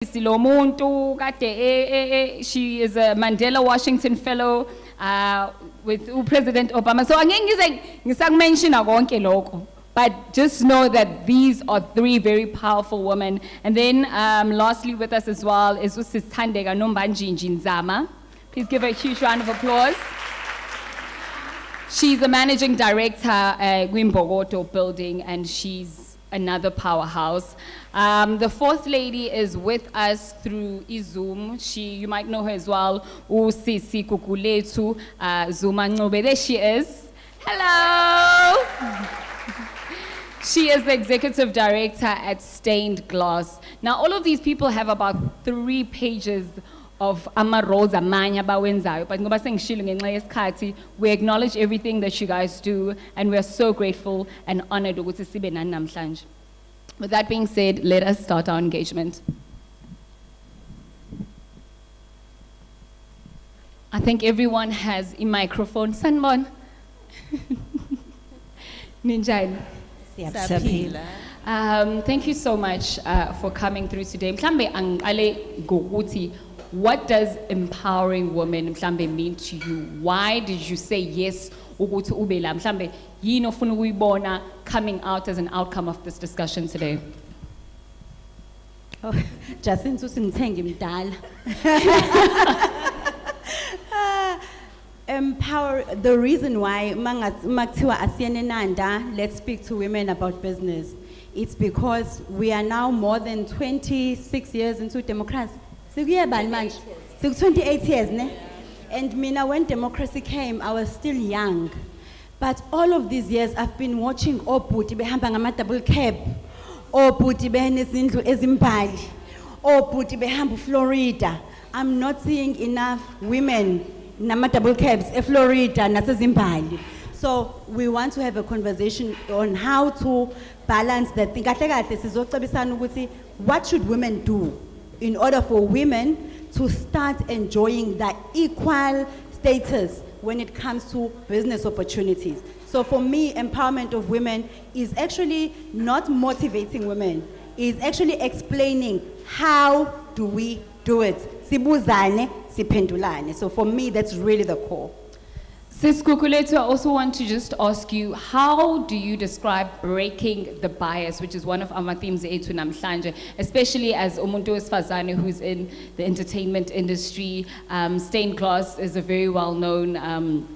Silomuntu kade she is a Mandela Washington Fellow with President Obama. So angeke ngisakumention konke lokho. But just know that these are three very powerful women. And then lastly with us as well is Usithandeka Nombanjinji Nzama. Please give her a huge round of applause. She's the managing director at Gwimbogoto Building, and she's another powerhouse. The fourth lady is with us through Zoom. You might know her as well. Usisi Kukuletu Zuma Ncobe. There she is. Hello. She is the executive director at Stained Glass. Now, all of these people have about 3 pages of ama-roles amanye abawenzayo, but ngoba sengishilo ngenxa yesikhathi, we acknowledge everything that you guys do, and we are so grateful and honored ukuthi sibe nani namhlanje. With that being said, let us start our engagement. I think everyone has a microphone. Sanbon. Ninjani. Thank you so much for coming through today. Mhlambe angale gokuthi, what does empowering women mhlambe mean to you? Why did you say yes ukuthi ube la? Mhlambe yini ofuna ukuyibona coming out as an outcome of this discussion today? Oh, just into singithenga imdala. Empower, the reason why makuthiwa asiyene nanda, let's speak to women about business. It's because we are now more than 26 years into democracy. So 28 years, ne? And mina, when democracy came, I was still young. But all of these years, I've been watching obhuti behamba ngama double cab, obhuti behenezindlu ezimbali, obhuti behamba Florida. I'm not seeing enough women nama double cabs e Florida nasezimbali. So we want to have a conversation on how to balance that thing. Kahle kahle sizocebisana ukuthi what should women do in order for women to start enjoying that equal status when it comes to business opportunities. So for me, empowerment of women is actually not motivating women, is actually explaining how do we do it. Sibuzane, sipendulane. So for me, that's really the core. Sis Kukuletu, I also want to just ask you, how do you describe breaking the bias, which is one of our themes ethu namhlanje, especially as umuntu wesifazane who's in the entertainment industry. Stained Glass is a very well-known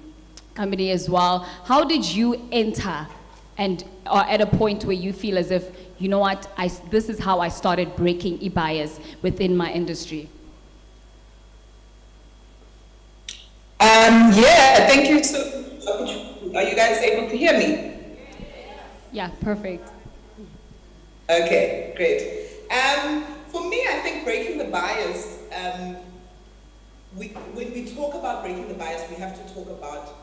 company as well. How did you enter and are at a point where you feel as if, you know what, this is how I started breaking bias within my industry? Yeah, thank you so much. Are you guys able to hear me? Yeah, perfect. Okay, great. For me, I think breaking the bias, when we talk about breaking the bias, we have to talk about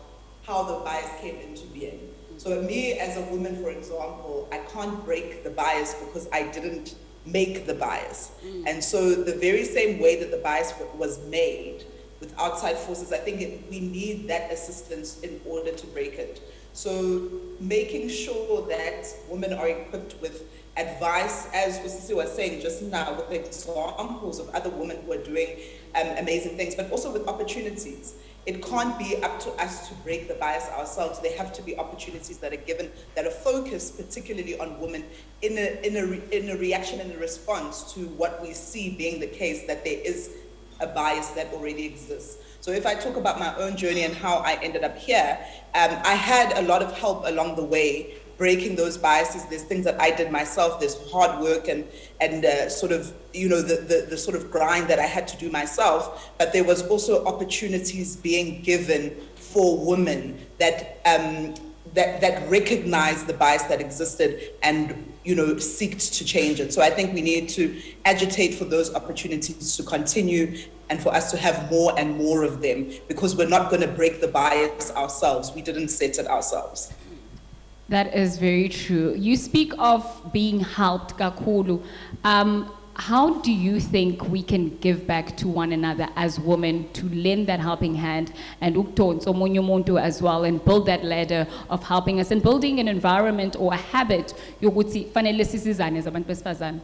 how the bias came into being. So me as a woman, for example, I can't break the bias because I didn't make the bias. And so the very same way that the bias was made, with outside forces, I think we need that assistance in order to break it. So making sure that women are equipped with advice, as Usisi was saying just now, with examples of other women who are doing amazing things, but also with opportunities. It can't be up to us to break the bias ourselves. There have to be opportunities that are given, that are focused particularly on women in a reaction and a response to what we see being the case, that there is a bias that already exists. So if I talk about my own journey and how I ended up here, I had a lot of help along the way, breaking those biases. There's things that I did myself, there's hard work and sort of, you know, the sort of grind that I had to do myself, but there was also opportunities being given for women that recognize the bias that existed and, you know, seeked to change it. So I think we need to agitate for those opportunities to continue and for us to have more and more of them, because we're not going to break the bias ourselves. We didn't set it ourselves. That is very true. You speak of being helped, Kakulu. How do you think we can give back to one another as women to lend that helping hand and uktonso munyu as well, and build that ladder of helping us and building an environment or a habit yokuthi fanele sisizane as abantu besifazane?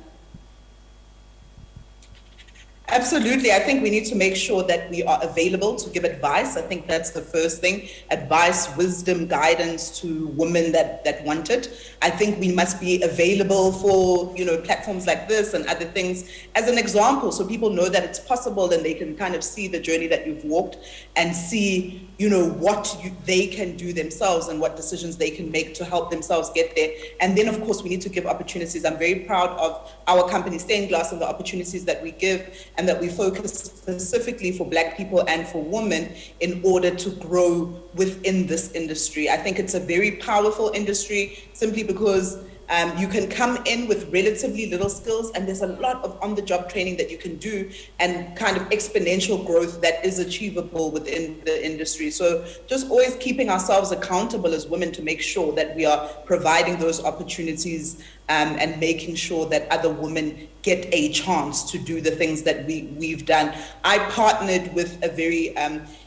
Absolutely. I think we need to make sure that we are available to give advice. I think that's the first thing. Advice, wisdom, guidance to women that want it. I think we must be available for, platforms like this and other things as an example, so people know that it's possible and they can kind of see the journey that you've walked and see, what they can do themselves and what decisions they can make to help themselves get there. And then, of course, we need to give opportunities. I'm very proud of our company, Stained Glass, and the opportunities that we give, and that we focus specifically for Black people and for women in order to grow within this industry. I think it's a very powerful industry simply because you can come in with relatively little skills, and there's a lot of on-the-job training that you can do and kind of exponential growth that is achievable within the industry. So just always keeping ourselves accountable as women to make sure that we are providing those opportunities and making sure that other women get a chance to do the things that we've done. I partnered with a very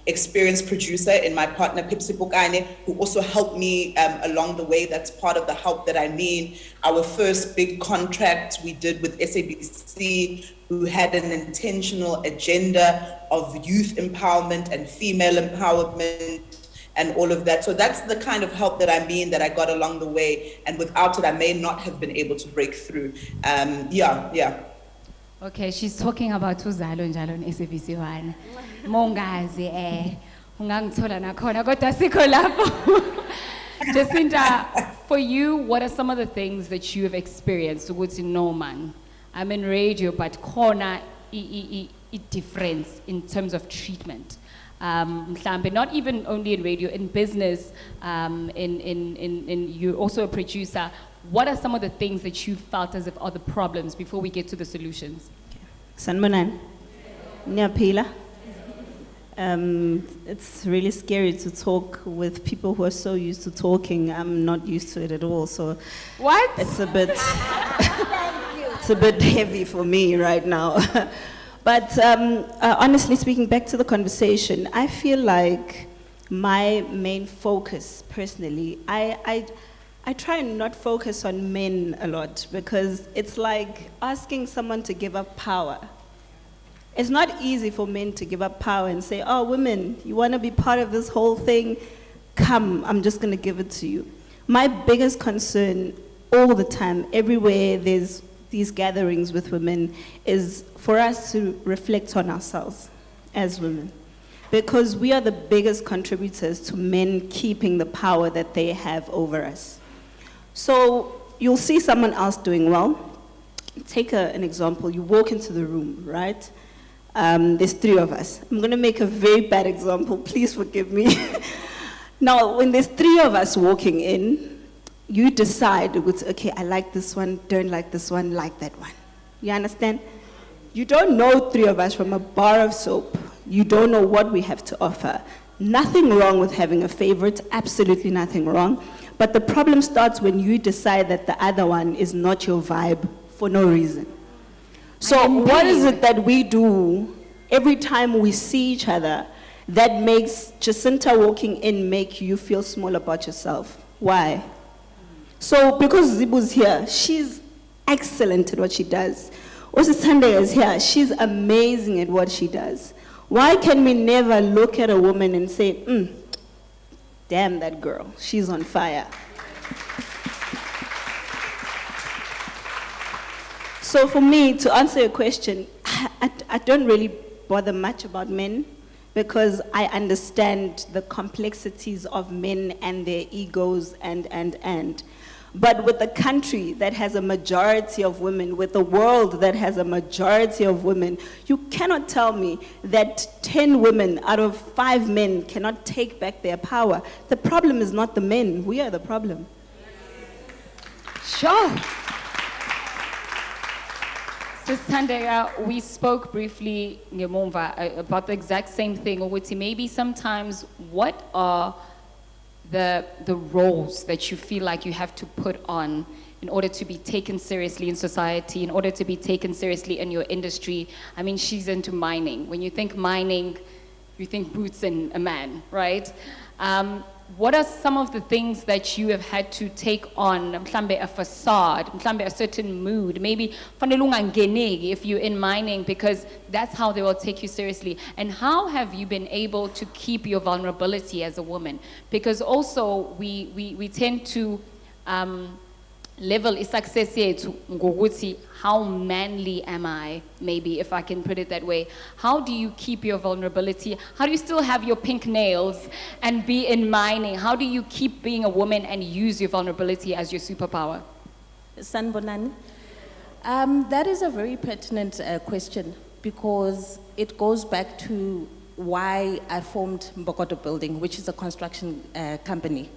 experienced producer in my partner, Pipsi Pukane, who also helped me along the way. That's part of the help that I need. Our first big contract we did with SABC, who had an intentional agenda of youth empowerment and female empowerment and all of that. So that's the kind of help that I mean that I got along the way. And without it, I may not have been able to break through. Yeah. Okay, she's talking about uzalo njalo ne-SABC 1. Mongazi ungangithola nakhona kodwa sikho lapho. Jacinta, for you, what are some of the things that you have experienced? Ukuthi no man, I'm in radio, but khona I difference in terms of treatment. Mhlambe, not even only in radio, in business, you're also a producer. What are some of the things that you felt as if are the problems before we get to the solutions? Sanbonan, Nyapila. It's really scary to talk with people who are so used to talking. I'm not used to it at all, so What? it's a bit it's a bit heavy for me right now. But honestly speaking, back to the conversation, I feel like my main focus personally, I try and not focus on men a lot, because it's like asking someone to give up power. It's not easy for men to give up power and say, oh, women, you want to be part of this whole thing? Come, I'm just going to give it to you. My biggest concern all the time, everywhere there's these gatherings with women, is for us to reflect on ourselves as women. Because we are the biggest contributors to men keeping the power that they have over us. So you'll see someone else doing well. Take an example. You walk into the room, right? There's 3 of us. I'm going to make a very bad example. Please forgive me. Now, when there's 3 of us walking in, you decide, okay, I like this one, don't like this one, like that one. You understand? You don't know 3 of us from a bar of soap. You don't know what we have to offer. Nothing wrong with having a favorite, absolutely nothing wrong. But the problem starts when you decide that the other one is not your vibe for no reason. So what is it that we do every time we see each other that makes Jacinta walking in make you feel small about yourself? Why? So because Zibu's here, she's excellent at what she does. Also Sunday is here, she's amazing at what she does. Why can we never look at a woman and say, damn that girl, she's on fire? So for me, to answer your question, I don't really bother much about men, because I understand the complexities of men and their egos and. But with a country that has a majority of women, with a world that has a majority of women, you cannot tell me that 10 women out of 5 men cannot take back their power. The problem is not the men, we are the problem. Sure. Sister Thandeka, we spoke briefly about the exact same thing. Ukuthi maybe sometimes what are the roles that you feel like you have to put on in order to be taken seriously in society, in order to be taken seriously in your industry? I mean, she's into mining. When you think mining, you think boots and a man, right? what are some of the things that you have had to take on? Mhlambe a facade, mhlambe a certain mood, maybe fanele ungangeneki if you're in mining, because that's how they will take you seriously. And how have you been able to keep your vulnerability as a woman? Because also we tend to level is success yethu ngokuthi how manly am I, maybe if I can put it that way. How do you keep your vulnerability? How do you still have your pink nails and be in mining? How do you keep being a woman and use your vulnerability as your superpower? Sanbonani, that is a very pertinent question because it goes back to why I formed Mbokodo Building, which is a construction company.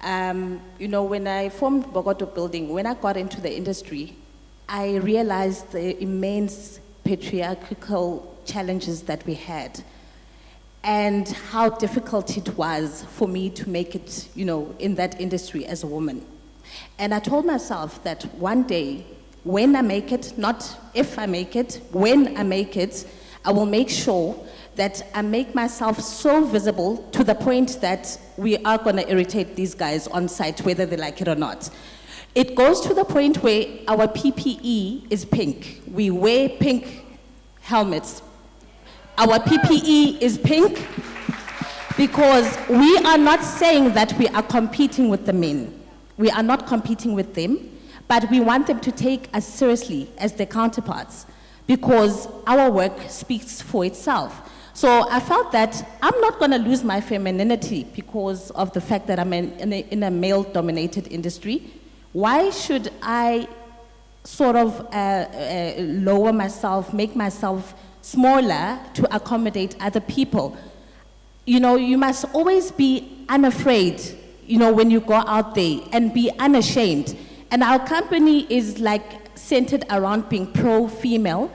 You know, when I formed Bogoto Building, when I got into the industry, I realized the immense patriarchal challenges that we had and how difficult it was for me to make it, you know, in that industry as a woman. And I told myself that one day, when I make it, not if I make it, when I make it, I will make sure that I make myself so visible to the point that we are going to irritate these guys on site, whether they like it or not. It goes to the point where our PPE is pink. We wear pink helmets. Our PPE is pink because we are not saying that we are competing with the men. We are not competing with them, but we want them to take us seriously as their counterparts because our work speaks for itself. So I felt that I'm not going to lose my femininity because of the fact that I'm in a male-dominated industry. Why should I sort of lower myself, make myself smaller to accommodate other people? You know, you must always be unafraid, you know, when you go out there and be unashamed. And our company is like centered around being pro-female.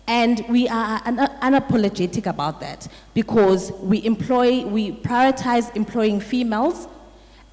And we are unapologetic about that because we prioritize employing females.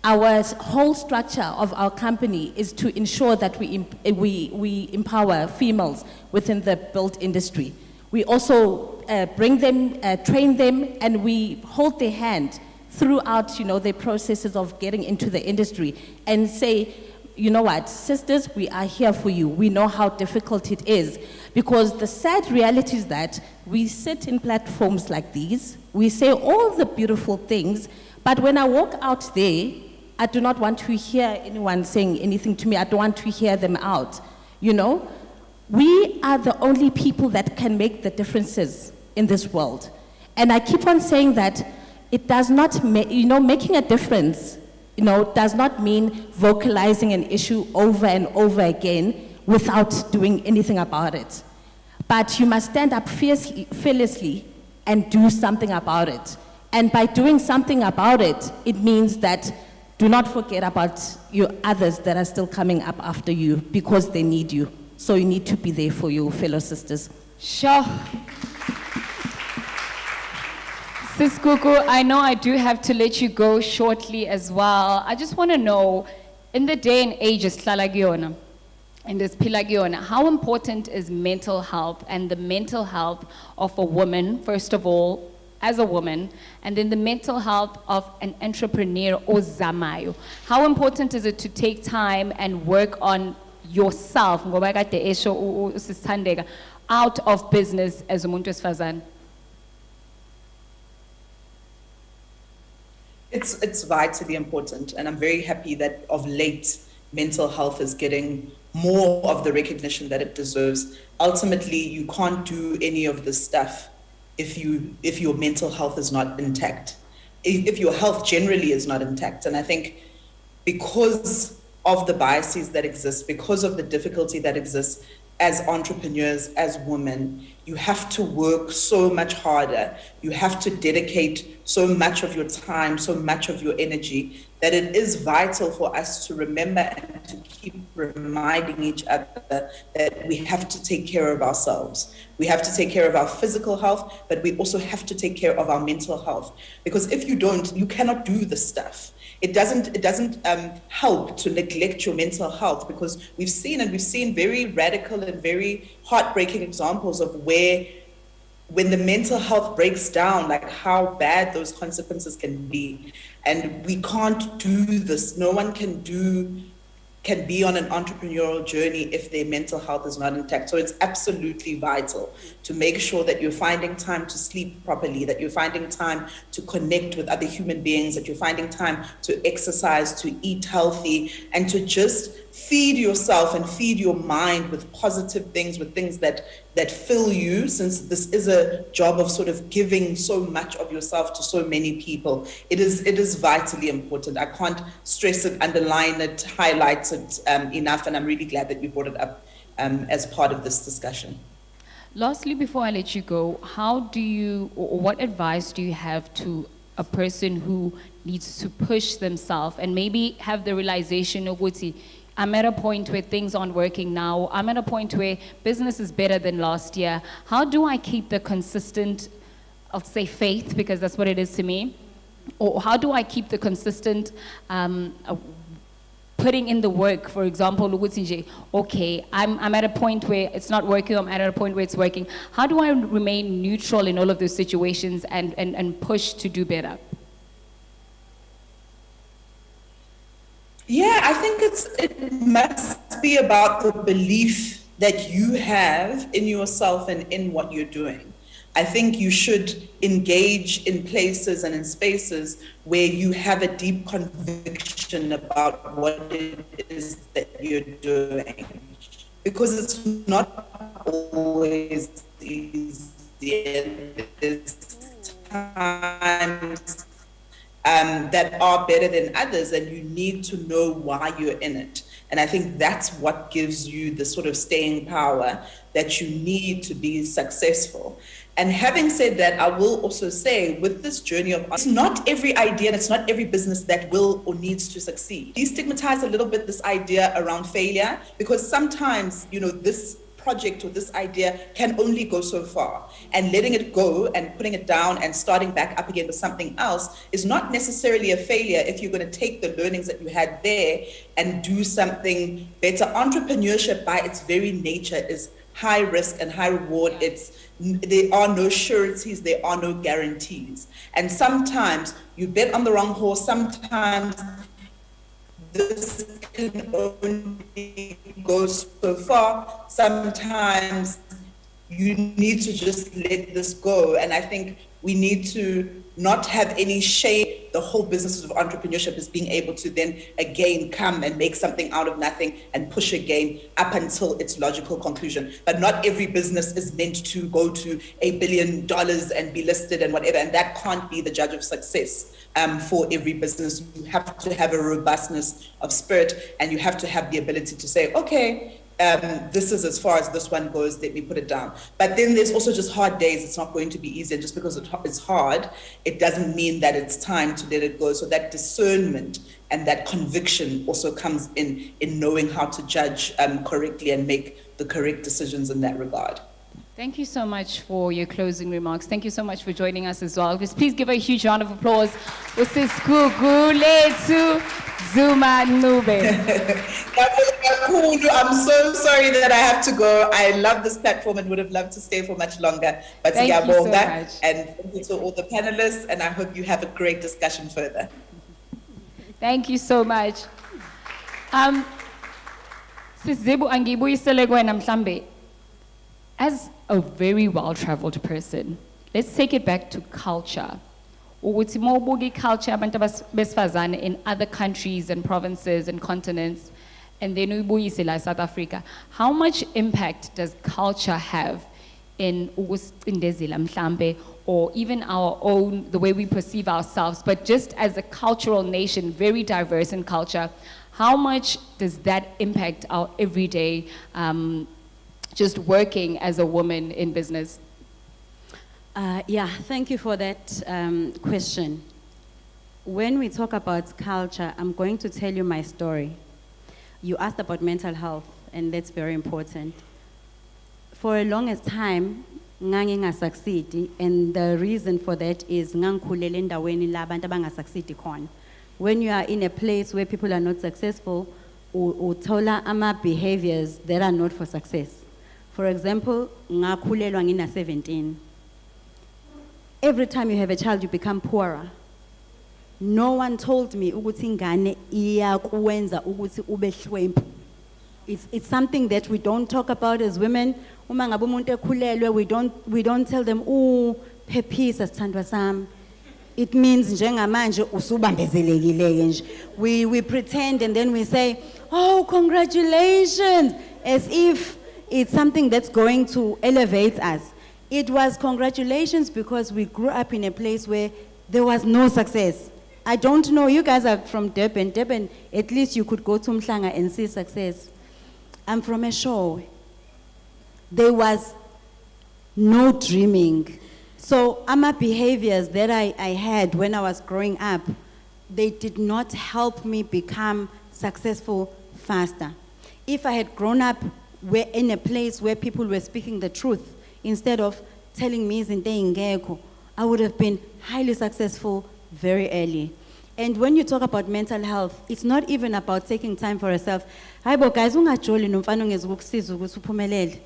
Our whole structure of our company is to ensure that we empower females within the built industry. We also bring them, train them, and we hold their hand throughout, you know, the processes of getting into the industry and say, you know what, sisters, we are here for you. We know how difficult it is. Because the sad reality is that we sit in platforms like these, we say all the beautiful things, but when I walk out there, I do not want to hear anyone saying anything to me. I don't want to hear them out, you know? We are the only people that can make the differences in this world. And I keep on saying that it does not, you know, making a difference, you know, does not mean vocalizing an issue over and over again without doing anything about it. But you must stand up fearlessly and do something about it. And by doing something about it, it means that do not forget about your others that are still coming up after you because they need you. So you need to be there for your fellow sisters. Sure. Sis Kuku, I know I do have to let you go shortly as well. I just want to know, in the day and age of Slalagiona, in this Pilagiona, how important is mental health and the mental health of a woman, first of all, as a woman, and then the mental health of an entrepreneur or zamayo? How important is it to take time and work on yourself, out of business as umuntu wesifazane? It's vitally important, and I'm very happy that of late, mental health is getting more of the recognition that it deserves. Ultimately, you can't do any of this stuff if your mental health is not intact, if your health generally is not intact. And I think because of the biases that exist, because of the difficulty that exists as entrepreneurs, as women, you have to work so much harder. You have to dedicate so much of your time, so much of your energy, that it is vital for us to remember and to keep reminding each other that we have to take care of ourselves. We have to take care of our physical health, but we also have to take care of our mental health. Because if you don't, you cannot do this stuff. It doesn't help to neglect your mental health, because we've seen very radical and very heartbreaking examples of where when the mental health breaks down, like how bad those consequences can be. And we can't do this. No one can be on an entrepreneurial journey if their mental health is not intact. So it's absolutely vital to make sure that you're finding time to sleep properly, that you're finding time to connect with other human beings, that you're finding time to exercise, to eat healthy, and to just feed yourself and feed your mind with positive things, with things that fill you, since this is a job of sort of giving so much of yourself to so many people. It is vitally important. I can't stress it, underline it, highlight it enough, and I'm really glad that you brought it up as part of this discussion. Lastly, before I let you go, what advice do you have to a person who needs to push themselves and maybe have the realization of I'm at a point where things aren't working now. I'm at a point where business is better than last year. How do I keep the consistent, I'll say faith, because that's what it is to me, or how do I keep the consistent putting in the work? For example, okay, I'm at a point where it's not working, I'm at a point where it's working. How do I remain neutral in all of those situations and push to do better? Yeah, I think it must be about the belief that you have in yourself and in what you're doing. I think you should engage in places and in spaces where you have a deep conviction about what it is that you're doing. Because it's not always easy. There's times that are better than others, and you need to know why you're in it. And I think that's what gives you the sort of staying power that you need to be successful. And having said that, I will also say with this journey of, it's not every idea and it's not every business that will or needs to succeed. Destigmatize a little bit this idea around failure, because sometimes, this project or this idea can only go so far, and letting it go and putting it down and starting back up again with something else is not necessarily a failure if you're going to take the learnings that you had there and do something better. Entrepreneurship by its very nature is high risk and high reward. There are no sureties, there are no guarantees, and sometimes you bet on the wrong horse. Sometimes this can only go so far. Sometimes you need to just let this go. And I think we need to not have any shame. The whole business of entrepreneurship is being able to then again come and make something out of nothing and push again up until its logical conclusion. But not every business is meant to go to $1 billion and be listed and whatever. And that can't be the judge of success. For every business, you have to have a robustness of spirit, and you have to have the ability to say, okay, this is as far as this one goes, let me put it down. But then there's also just hard days. It's not going to be easy. And just because it's hard, it doesn't mean that it's time to let it go. So that discernment and that conviction also comes in knowing how to judge correctly and make the correct decisions in that regard. Thank you so much for your closing remarks. Thank you so much for joining us as well. Please give a huge round of applause. Zuma Nube. I'm so sorry that I have to go. I love this platform and would have loved to stay for much longer. But thank you so much. And thank you to all the panelists, and I hope you have a great discussion further. Thank you so much. Sizibu angibuyisele kuwena mhlambe. As a very well-traveled person, let's take it back to culture. Ukuthi mawubuka culture abantu besifazane in other countries and provinces and continents, and then uyibuyise la South Africa. How much impact does culture have in ukusindezela mhlambe, or even our own, the way we perceive ourselves, but just as a cultural nation, very diverse in culture, how much does that impact our everyday just working as a woman in business? Yeah, thank you for that question. When we talk about culture, I'm going to tell you my story. You asked about mental health, and that's very important. For a longest time, ngangingasasucceed, and the reason for that is ngangikhulele endaweni la abantu abangasasucceed khona. When you are in a place where people are not successful, uthola ama behaviors that are not for success. For example, ngakhulelwa ngina 17. every time you have a child, you become poorer. No one told me ukuthi ingane iyakwenza ukuthi ube hlwempu. It's something that we don't talk about as women. Uma ngabe umuntu ekhulelwe, we don't tell them, "Oh, phephisa sithandwa sami." It means njengamanje usubambezelekile nje. We pretend and then we say, "Oh, congratulations," as if it's something that's going to elevate us. It was congratulations because we grew up in a place where there was no success. I don't know, you guys are from Durban. Durban, at least you could go to Mhlanga and see success. I'm from a shore. There was no dreaming. So my behaviors that I had when I was growing up, they did not help me become successful faster. If I had grown up in a place where people were speaking the truth, instead of telling me izinto ey'ngekho, I would have been highly successful very early. And when you talk about mental health, it's not even about taking time for yourself. Hayibo guys, ungajoli nomfana ongezukukusiza ukuthi uphumelele.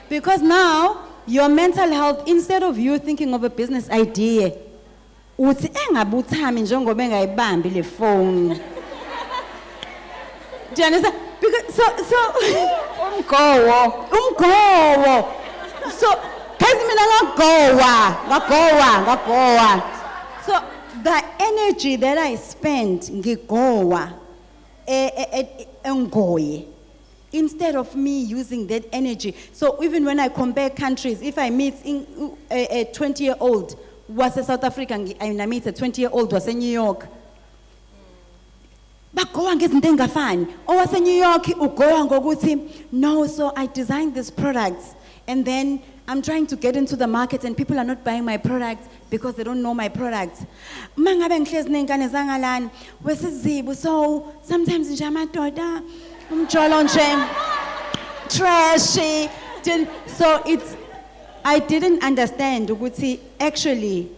Because now, your mental health, instead of you thinking of a business idea, uthi engabe uthami njengoba engayibambi le phone. Do you understand? Because so umgowo. So guys, mina ngagowa. So the energy that I spent ngigowa engoye, instead of me using that energy. So even when I compare countries, if I meet a 20-year-old was a South African, and I meet a 20-year-old was in New York, bagowa ngezinto engafani. Owase New York ugowa ngokuthi, no, so I designed these products and then I'm trying to get into the market and people are not buying my products because they don't know my products. Mangabe ngihlezi nengane zangalana wesizibu, so sometimes nje amadoda umjolo nje trashy. So I didn't understand ukuthi actually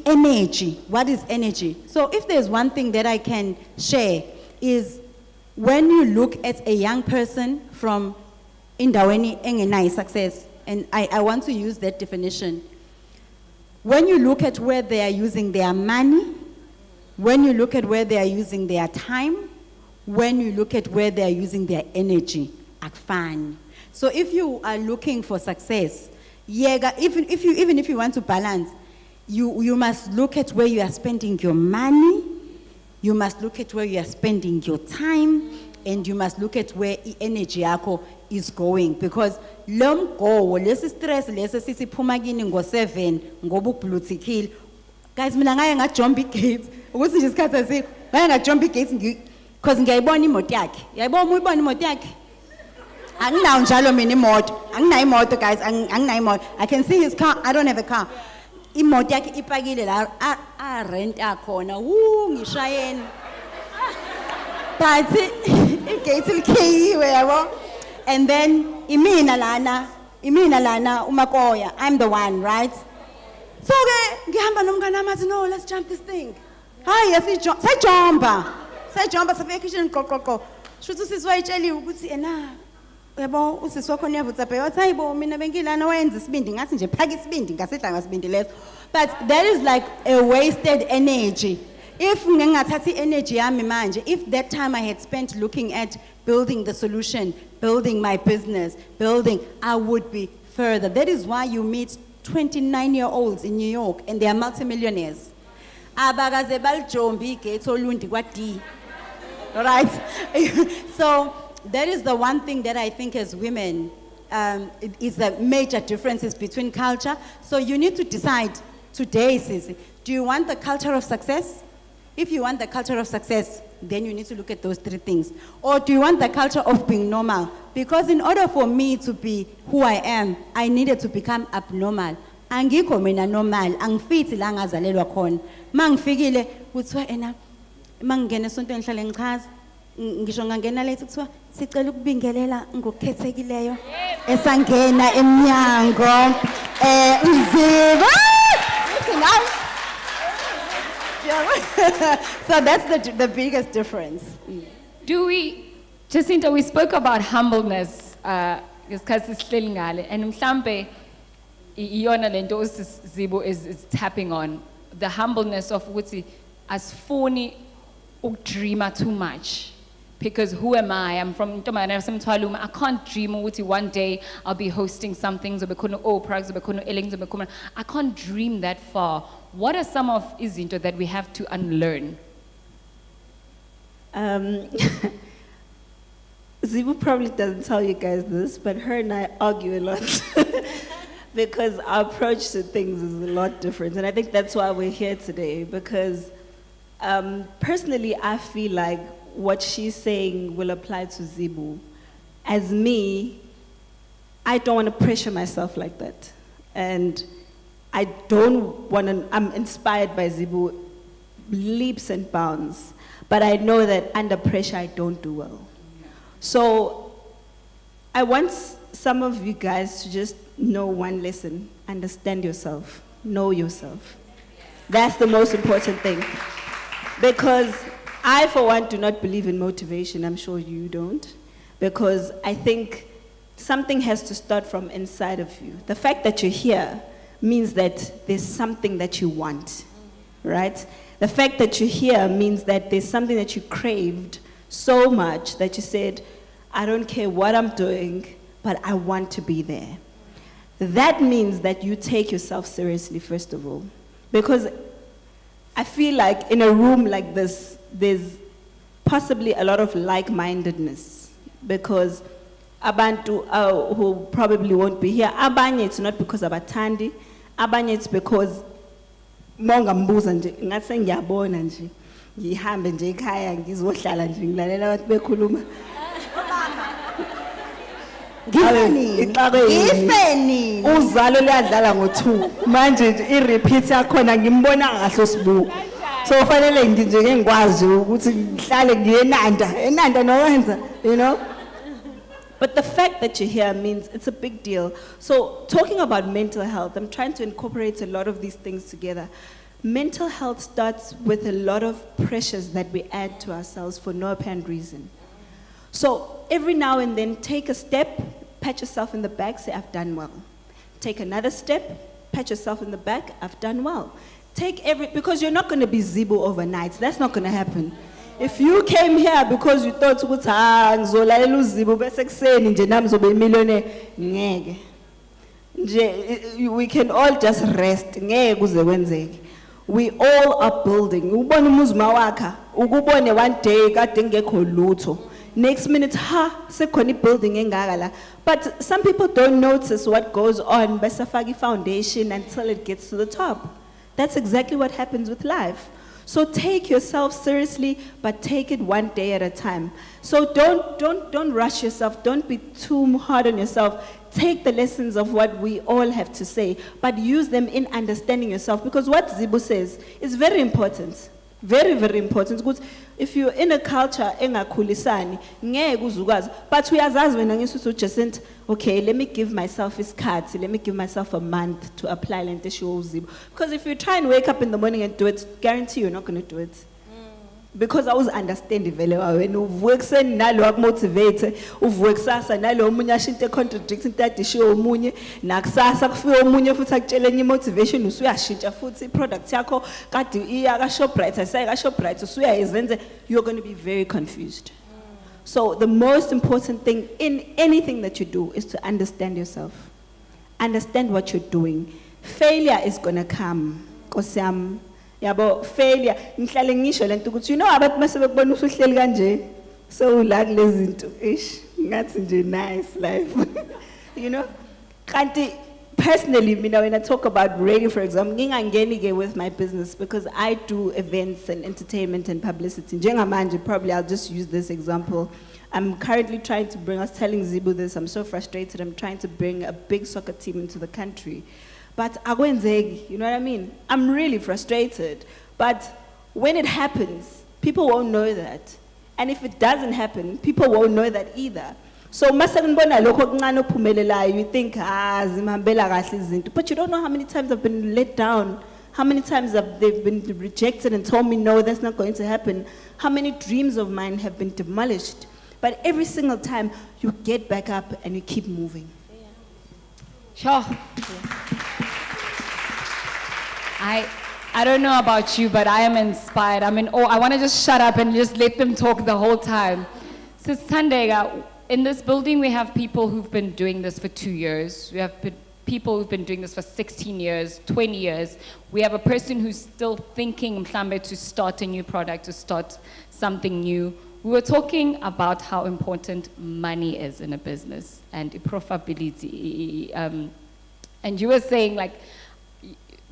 energy, what is energy? So if there's one thing that I can share is when you look at a young person from indaweni engenayo success, and I want to use that definition. When you look at where they are using their money, when you look at where they are using their time, when you look at where they are using their energy, akufani. So if you are looking for success, even if you want to balance, you must look at where you are spending your money, you must look at where you are spending your time, and you must look at where energy yakho is going, because lomgowo lesi stress lesi sisiphuma kini ngo7 ngoba ublutikile. Guys, mina ngaye ngajump igates ukuthi nje isikhathi asikho, ngaye ngajump igates because ngiyayibona imoto yakhe. Yayibona uyibona imoto yakhe? Anginawo njalo mina imoto. Anginayo imoto guys, anginayo imoto. I can see his car, I don't have a car. Imoto yakhe ipakile la a rent akhona. Ngishayeni. But igate likhiyiwe yabo. And then imina lana umakoya, I'm the one, right? So ngihamba nomngane amathi, no, let's jump this thing. Hayi sayijumpa safika kitchen qoqoqo. Shuthi siswayitsheli ukuthi ena yabo usisi wakho uyavutsa phe wathi hayibo mina bengilana wayenza isibindi ngathi nje phaka isibindi ngasedla ngasibindi leso. But that is like a wasted energy. If ngingathathi energy yami manje, if that time I had spent looking at building the solution, building my business, I would be further. That is why you meet 29-year-olds in New York and they are multimillionaires. Abakaze balijombi igate olundi kwa D. All right? So that is the one thing that I think as women is the major differences between culture. So you need to decide today, Sisi, do you want the culture of success? If you want the culture of success, then you need to look at those three things. Or do you want the culture of being normal? Because in order for me to be who I am, I needed to become abnormal. Angikho mina normal, angifiti la ngazalelwa khona. Mangifikile kuthiwa ena mangingena esontweni ngihlale ngichaza, ngisho ngangena lethe kuthiwa sicela ukubingelela ngokukhethekileyo esangena eminyango uziba. So that's the biggest difference. Jacinta, we spoke about humbleness, and mhlambe, iyona lento uSizibo is tapping on, the humbleness of ukuthi asifuni ukudreama too much. Because who am I? I'm from Ntombazane yasemthwaluma. I can't dream ukuthi one day I'll be hosting something, zobekhona Oprah, zobekhona Ellen, zobekhona. I can't dream that far. What are some of izinto that we have to unlearn? Zibu probably doesn't tell you guys this, but her and I argue a lot because our approach to things is a lot different. And I think that's why we're here today, because personally, I feel like what she's saying will apply to Zibu. As me, I don't want to pressure myself like that. And I don't want to, I'm inspired by Zibu leaps and bounds, but I know that under pressure I don't do well. So I want some of you guys to just know one lesson: understand yourself, know yourself. That's the most important thing. Because I, for one, do not believe in motivation. I'm sure you don't. Because I think something has to start from inside of you. The fact that you're here means that there's something that you want, right? The fact that you're here means that there's something that you craved so much that you said, I don't care what I'm doing, but I want to be there. That means that you take yourself seriously, first of all. Because I feel like in a room like this, there's possibly a lot of like-mindedness. Because abantu who probably won't be here, abanye it's not because abathandi, abanye it's because mongambuza nje ngathi ngiyabona nje ngihambe nje ekhaya ngizohlala nje ngilalela abantu bekhuluma. Ifeni. Uzalo luyadlala ngo2 manje nje irepeat yakhona ngimbona kahle uSibu. So fanele nje ngikwazi ukuthi ngihlale ngiyenanda nowenza, you know. But the fact that you're here means it's a big deal. So talking about mental health, I'm trying to incorporate a lot of these things together. Mental health starts with a lot of pressures that we add to ourselves for no apparent reason. So every now and then, take a step, pat yourself in the back, say, I've done well. Take another step, pat yourself in the back, I've done well. Because you're not going to be Zibu overnight. That's not going to happen. If you came here because you thought ukuthi ngizolalela uZibu bese kuseni nje nami ngizobe millionaire, ngeke. Nje we can all just rest, ngeke kuze kwenzeke. We all are building. Ubone umuzima wakha, ukubone one day kade ngekho lutho. Next minute, sekhona building engaka la. But some people don't notice what goes on by Safagi Foundation until it gets to the top. That's exactly what happens with life. So take yourself seriously, but take it one day at a time. So don't rush yourself. Don't be too hard on yourself. Take the lessons of what we all have to say, but use them in understanding yourself. Because what Zibu says is very important. Very, very important. Because if you're in a culture, engakhulisani, ngeke uzukwazi. But uyazazi wena ngisuthi Jacinth, okay, let me give myself isikhathi, let me give myself a month to apply lento eshiwo uZibu. Because if you try and wake up in the morning and do it, guarantee you're not going to do it. Because I was understanding vele wena uvuka ekseni nalo akumotivate, uvuka kusasa nalo omunye ashinto contradicting that ishiwo omunye, nakusasa kufika omunye futhi akutshela enye motivation usuyashintsha futhi product yakho kade iya ka Shoprite asayi ka Shoprite usuyayenze, you're going to be very confused. So the most important thing in anything that you do is to understand yourself. Understand what you're doing. Failure is going to come. Nkosi yami. Yabo failure ngihlale ngisho lento ukuthi you know abantu mase bekubona usuhleli kanje so like lezi zinto ngathi nje nice life. You know, kanti personally mina when I talk about radio, for example, ngingangeni ke with my business because I do events and entertainment and publicity. Njengamanje, probably I'll just use this example. I'm currently trying to bring, I was telling Zibu this, I'm so frustrated, I'm trying to bring a big soccer team into the country. But akwenzeki, you know what I mean? I'm really frustrated. But when it happens, people won't know that. And if it doesn't happen, people won't know that either. So masanibona lokho okuncane ophumelelayo, you think zimhambela kahle izinto, but you don't know how many times I've been let down, how many times they've been rejected and told me no, that's not going to happen, how many dreams of mine have been demolished. But every single time you get back up and you keep moving. Sure. I don't know about you, but I am inspired. I mean, I want to just shut up and just let them talk the whole time. Sis Thandeka, in this building, we have people who've been doing this for 2 years. We have people who've been doing this for 16 years, 20 years. We have a person who's still thinking, mhlambe, to start a new product, to start something new. We were talking about how important money is in a business and profitability. And you were saying, like,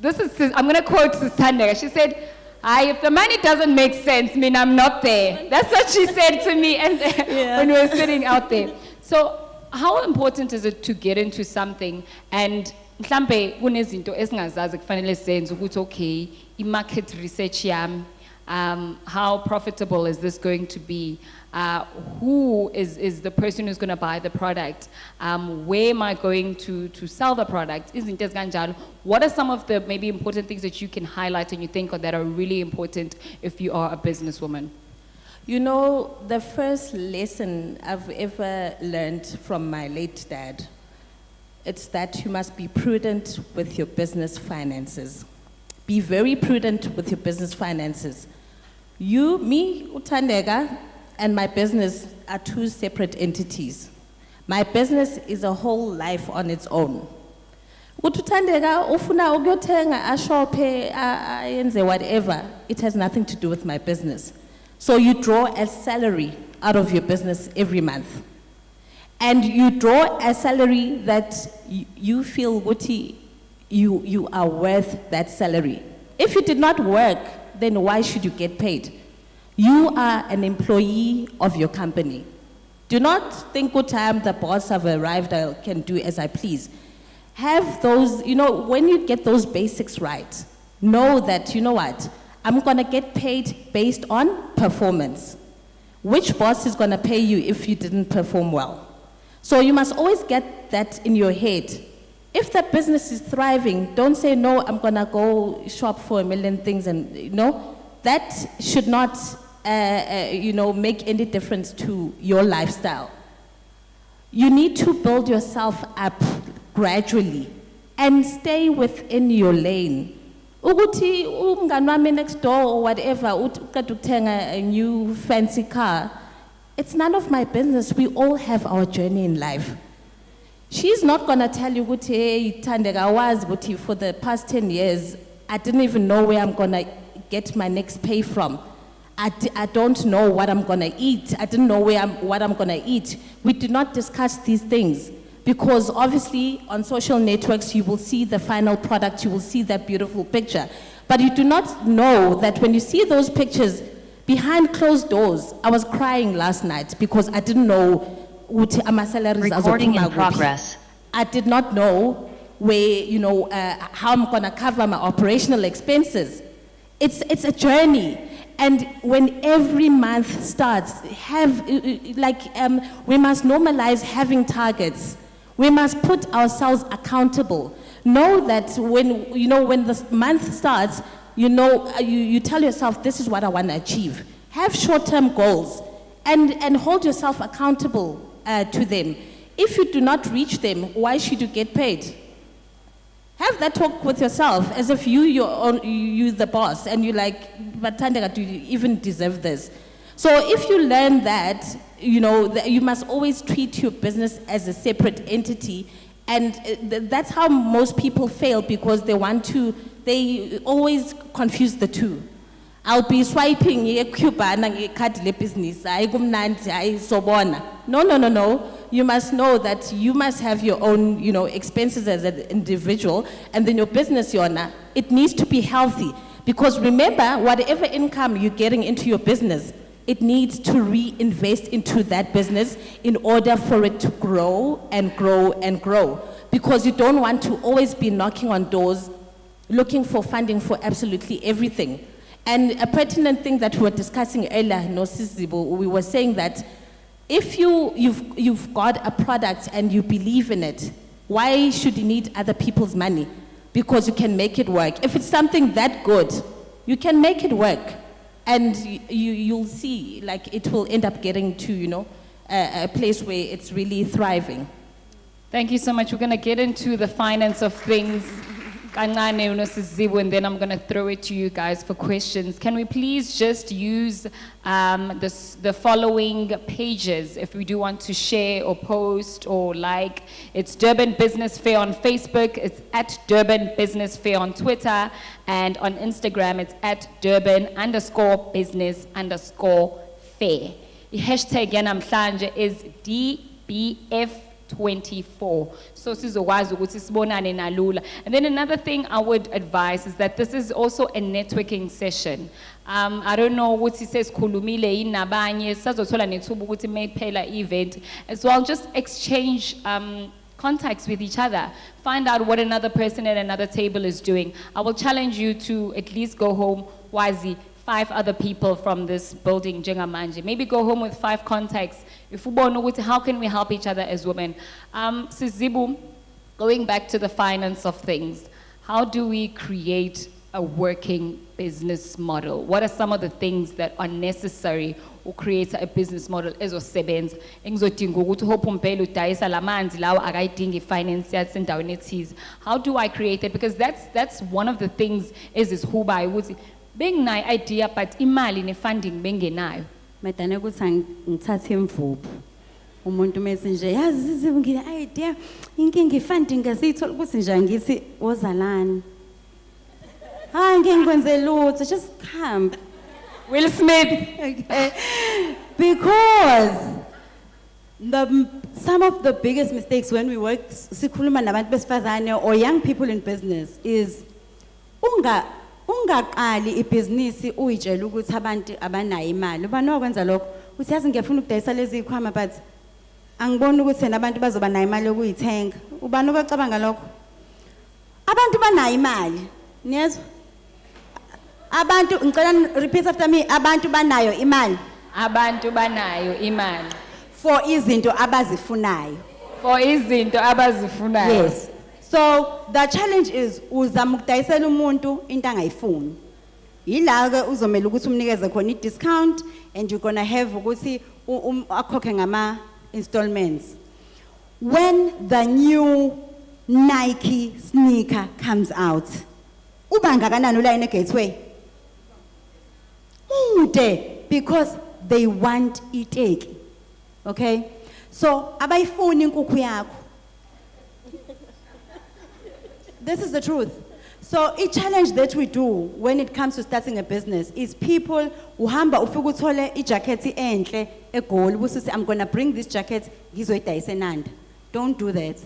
I'm going to quote Sisanda. She said, if the money doesn't make sense, I'm not there. That's what she said to me when we were sitting out there. So how important is it to get into something and mhlambe kunezinto esingazazi kufanele senze ukuthi okay, i-market research yami, how profitable is this going to be? Who is the person who's going to buy the product? Where am I going to sell the product? Izinto ezikanjalo. What are some of the maybe important things that you can highlight and you think that are really important if you are a businesswoman? You know, the first lesson I've ever learned from my late dad, it's that you must be prudent with your business finances. Be very prudent with your business finances. You, me, Uthandeka, and my business are two separate entities. My business is a whole life on its own. Uthandeka, ufuna ukuyothenga, ashophe, ayenze whatever, it has nothing to do with my business. So you draw a salary out of your business every month. And you draw a salary that you feel, Guti, you are worth that salary. If you did not work, then why should you get paid? You are an employee of your company. Do not think, good time, the boss have arrived, I can do as I please. Have those, when you get those basics right, know that, you know what, I'm gonna get paid based on performance. Which boss is gonna pay you if you didn't perform well? So you must always get that in your head. If that business is thriving, don't say, no, I'm gonna go shop for a million things and, that should not, make any difference to your lifestyle. You need to build yourself up gradually and stay within your lane. Uguti umngani wami next door or whatever, uqeda ukuthenga a new fancy car, it's none of my business. We all have our journey in life. She's not gonna tell you, Guti, hey, Thandeka, was Guti, for the past 10 years, I didn't even know where I'm gonna get my next pay from. I don't know what I'm gonna eat. I didn't know what I'm gonna eat. We did not discuss these things because obviously on social networks you will see the final product, you will see that beautiful picture. But you do not know that when you see those pictures behind closed doors, I was crying last night because I didn't know what my salaries Recording in progress. I did not know where, how I'm gonna cover my operational expenses. It's a journey. And when every month starts, we must normalize having targets. We must put ourselves accountable. Know that when the month starts, you tell yourself, this is what I want to achieve. Have short-term goals and hold yourself accountable to them. If you do not reach them, why should you get paid? Have that talk with yourself as if you're the boss and you're like, but Thandeka, do you even deserve this? So if you learn that, you must always treat your business as a separate entity, and that's how most people fail because they always confuse the two. I'll be swiping Cuba card business. No. You must know that you must have your own, expenses as an individual, and then your business owner, it needs to be healthy. Because remember, whatever income you're getting into your business, it needs to reinvest into that business in order for it to grow and grow and grow. Because you don't want to always be knocking on doors, looking for funding for absolutely everything. And a pertinent thing that we were discussing earlier, we were saying that if you've got a product and you believe in it, why should you need other people's money? Because you can make it work. If it's something that good, you can make it work. And you'll see, it will end up getting to, a place where it's really thriving. Thank you so much. We're going to get into the finance of things. Kancane, uNosizibu, and then I'm going to throw it to you guys for questions. Can we please just use the following pages if we do want to share or post or like? It's Durban Business Fair on Facebook, it's at Durban Business Fair on Twitter, and on Instagram it's at Durban_business_fair. The hashtag yanamhlanje is DBF24. So sizokwazi ukuthi sibonane nalula. And then another thing I would advise is that this is also a networking session. I don't know what he says khulumile yini nabanye sazothola nethuba ukuthi mayiphela event as well, just exchange contacts with each other. Find out what another person at another table is doing. I will challenge you to at least go home wazi 5 other people from this building, njengamanje. Maybe go home with 5 contacts. If we want to, how can we help each other as women? Sizibu, going back to the finance of things, how do we create a working business model? What are some of the things that are necessary or create a business model ezosebenza? Engizodinga ukuthi hope umpela udayisa lamanzi lawo akayidingi finance yasendaweni ethize. How do I create it? Because that's one of the things ezisihubayo ukuthi benginayo idea but imali ne-funding bengenayo. Madane ukuthi ngithathe imvubu. Umuntu mase nje yazi Sizibu ngine idea inkinga ifunding ngasithola ukuthi nje ngithi wozalani. Hayi ngeke ngikwenze lutho, just come. Will Smith. Okay. Because some of the biggest mistakes when we work sikhuluma nabantu besifazane or young people in business is ungaqali ibhizinisi uyitshela ukuthi abantu abanayo imali. Ubani wakwenza lokho? Uthi yazi ngiyafuna ukudayisa lezi ikhwama but angiboni ukuthi nabantu bazoba nayo imali yokuyithenga. Ubani obacabanga lokho? Abantu banayo imali. Niyezwa? Abantu ngicela repeat after me, abantu banayo imali. Abantu banayo imali. For izinto abazifunayo. For izinto abazifunayo. Yes. So the challenge is uzama ukudayisela umuntu into angayifuni. Yila ke uzomela ukuthi umnikeze khona i-discount and you're going to have ukuthi akhokhe ngama installments. When the new Nike sneaker comes out, uba ngakanani ulayini egateway? Mude, because they want iteki. Okay? So abayifuni inkukhu yakho. This is the truth. So a challenge that we do when it comes to starting a business is people uhamba ufika uthole ijacket enhle eGoli ubusuthi I'm going to bring this jacket ngizoyidayisa eNanda. Don't do that.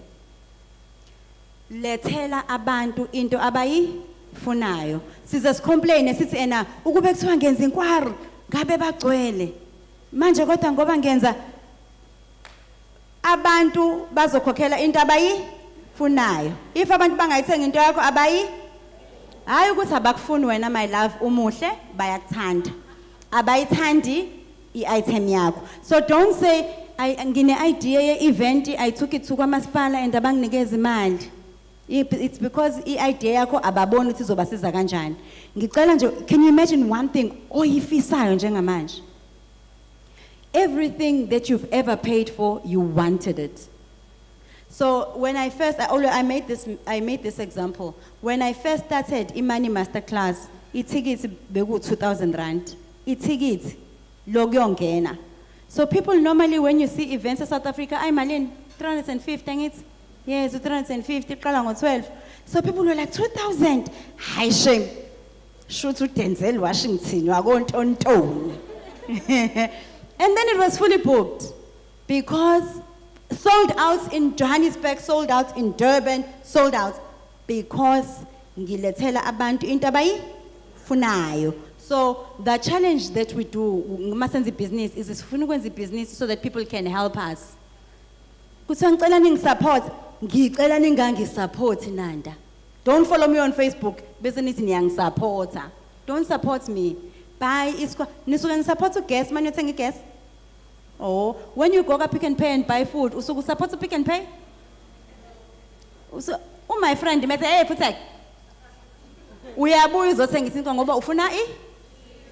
Lethela abantu into abayifunayo. Size sicomplain sithi ena ukube kuthiwa ngenza inquiry ngabe bagcwele. Manje kodwa ngoba ngenza abantu bazokhokhela into abayifunayo. If abantu bangayithenga into yakho hayi ukuthi abakufuni wena my love umuhle bayakuthanda. Abayithandi i-item yakho. So don't say ngine idea ye event I took it to kwamasipala and abanginikeza imali. It's because i-idea yakho ababoni ukuthi izobasiza kanjani. Ngicela nje, can you imagine one thing oyifisayo njengamanje? Everything that you've ever paid for, you wanted it. So when I made this example. When I first started Imani Masterclass, ticket begu 2,000 rand. Ticket logongena. So people normally when you see events in South Africa, I'm Malin 350 yes, 350 12. So people were like 2,000. Hi shame. Shoot to Denzel Washington, you are going on tone. And then it was fully booked because sold out in Johannesburg, sold out in Durban, sold out because ngilethela abantu into abayifunayo. So the challenge that we do masenze business is sifuna ukwenza business so that people can help us. Kuthiwa ngicela ningi-support, ngicela ningangi-support Nanda. Don't follow me on Facebook bese nithi niyangisupporta. Don't support me. Buy nisuke support ugas manje uthenga igas. Oh, when you go to Pick and Pay and buy food, usuku support to Pick and Pay? My friend, me say, hey, Putek. Uyabuya uzothenga izinto ngoba ufuna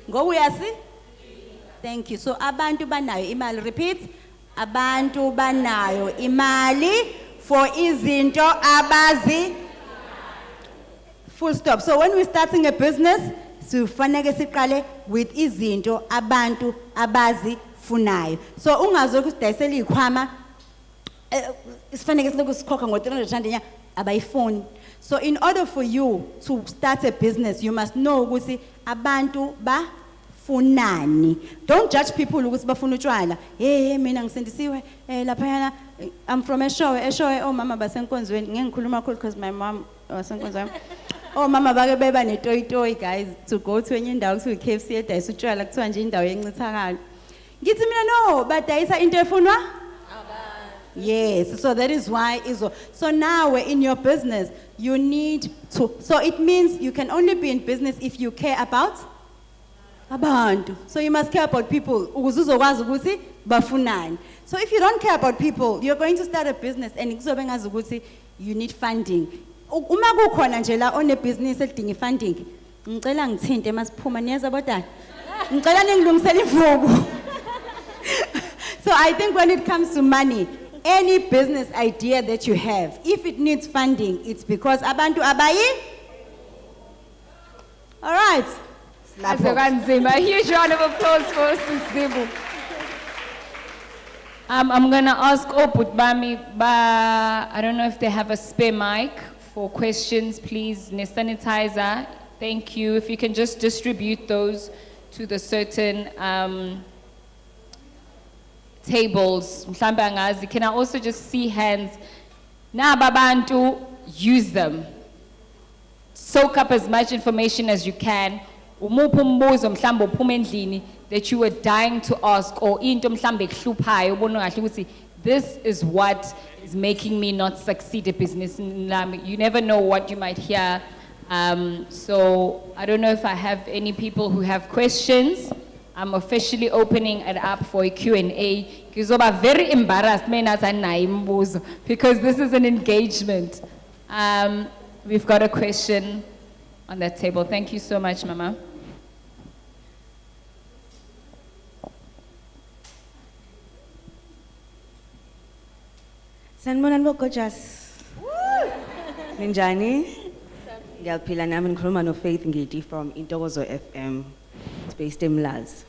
ngoba uyasi? Thank you. So abantu banayo imali, repeat. Abantu banayo imali for izinto abazi. Full stop. So when we're starting a business, sifanele siqale with izinto abantu abazi funayo. So ungazoku sidayisela ikhwama isifanele siloku sikhokha ngo-300 abayifuni. So in order for you to start a business, you must know ukuthi abantu bafunani. Don't judge people ukuthi bafuna utshwala. Hey mina ngisindisiwe laphayana I'm from Eshowe oh mama basenkonzweni ngeke ngikhuluma kakhulu because my mom wasenkonzweni. Oh mama bake beba netoy guys to go to enye indawo kuthiwa iKFC edayisa utshwala kuthiwa nje indawo yencithakalo. Ngithi mina no badayisa into efunwa. Yes, so that is why so now we're in your business, you need to, so it means you can only be in business if you care about abantu. So you must care about people. Ukuzuzokwazi ukuthi bafunani. So if you don't care about people, you're going to start a business and kuzobe ngazi ukuthi you need funding. Uma kukhona nje la one business edinga funding, ngicela ngithinte masiphuma niyeza bodwa. Ngicela ningilungisele ivuku. So I think when it comes to money, any business idea that you have, if it needs funding, it's because abantu abayi. All right. A huge round of applause for Sizibu. I'm gonna ask Oputbami, I don't know if they have a spare mic for questions, please. Sanitizer, thank you. If you can just distribute those to the certain tables. Mhlambe angazi. Can I also just see hands? Na babantu, use them. Soak up as much information as you can. Umuphi umbuzo mhlambe uphuma endlini that you were dying to ask, or into mhlambe ekuhluphayo ubona kahle ukuthi this is what is making me not succeed at business. You never know what you might hear. So I don't know if I have any people who have questions. I'm officially opening it up for a Q&A. Kizoba very embarrassed because this is an engagement. We've got a question on that table. Thank you so much, Mama. Sanibonani bogojas. Ninjani? Ngiyaphila nami ngikhuluma no Faith Ngidi from Intokozo FM. It's based in Mlazi.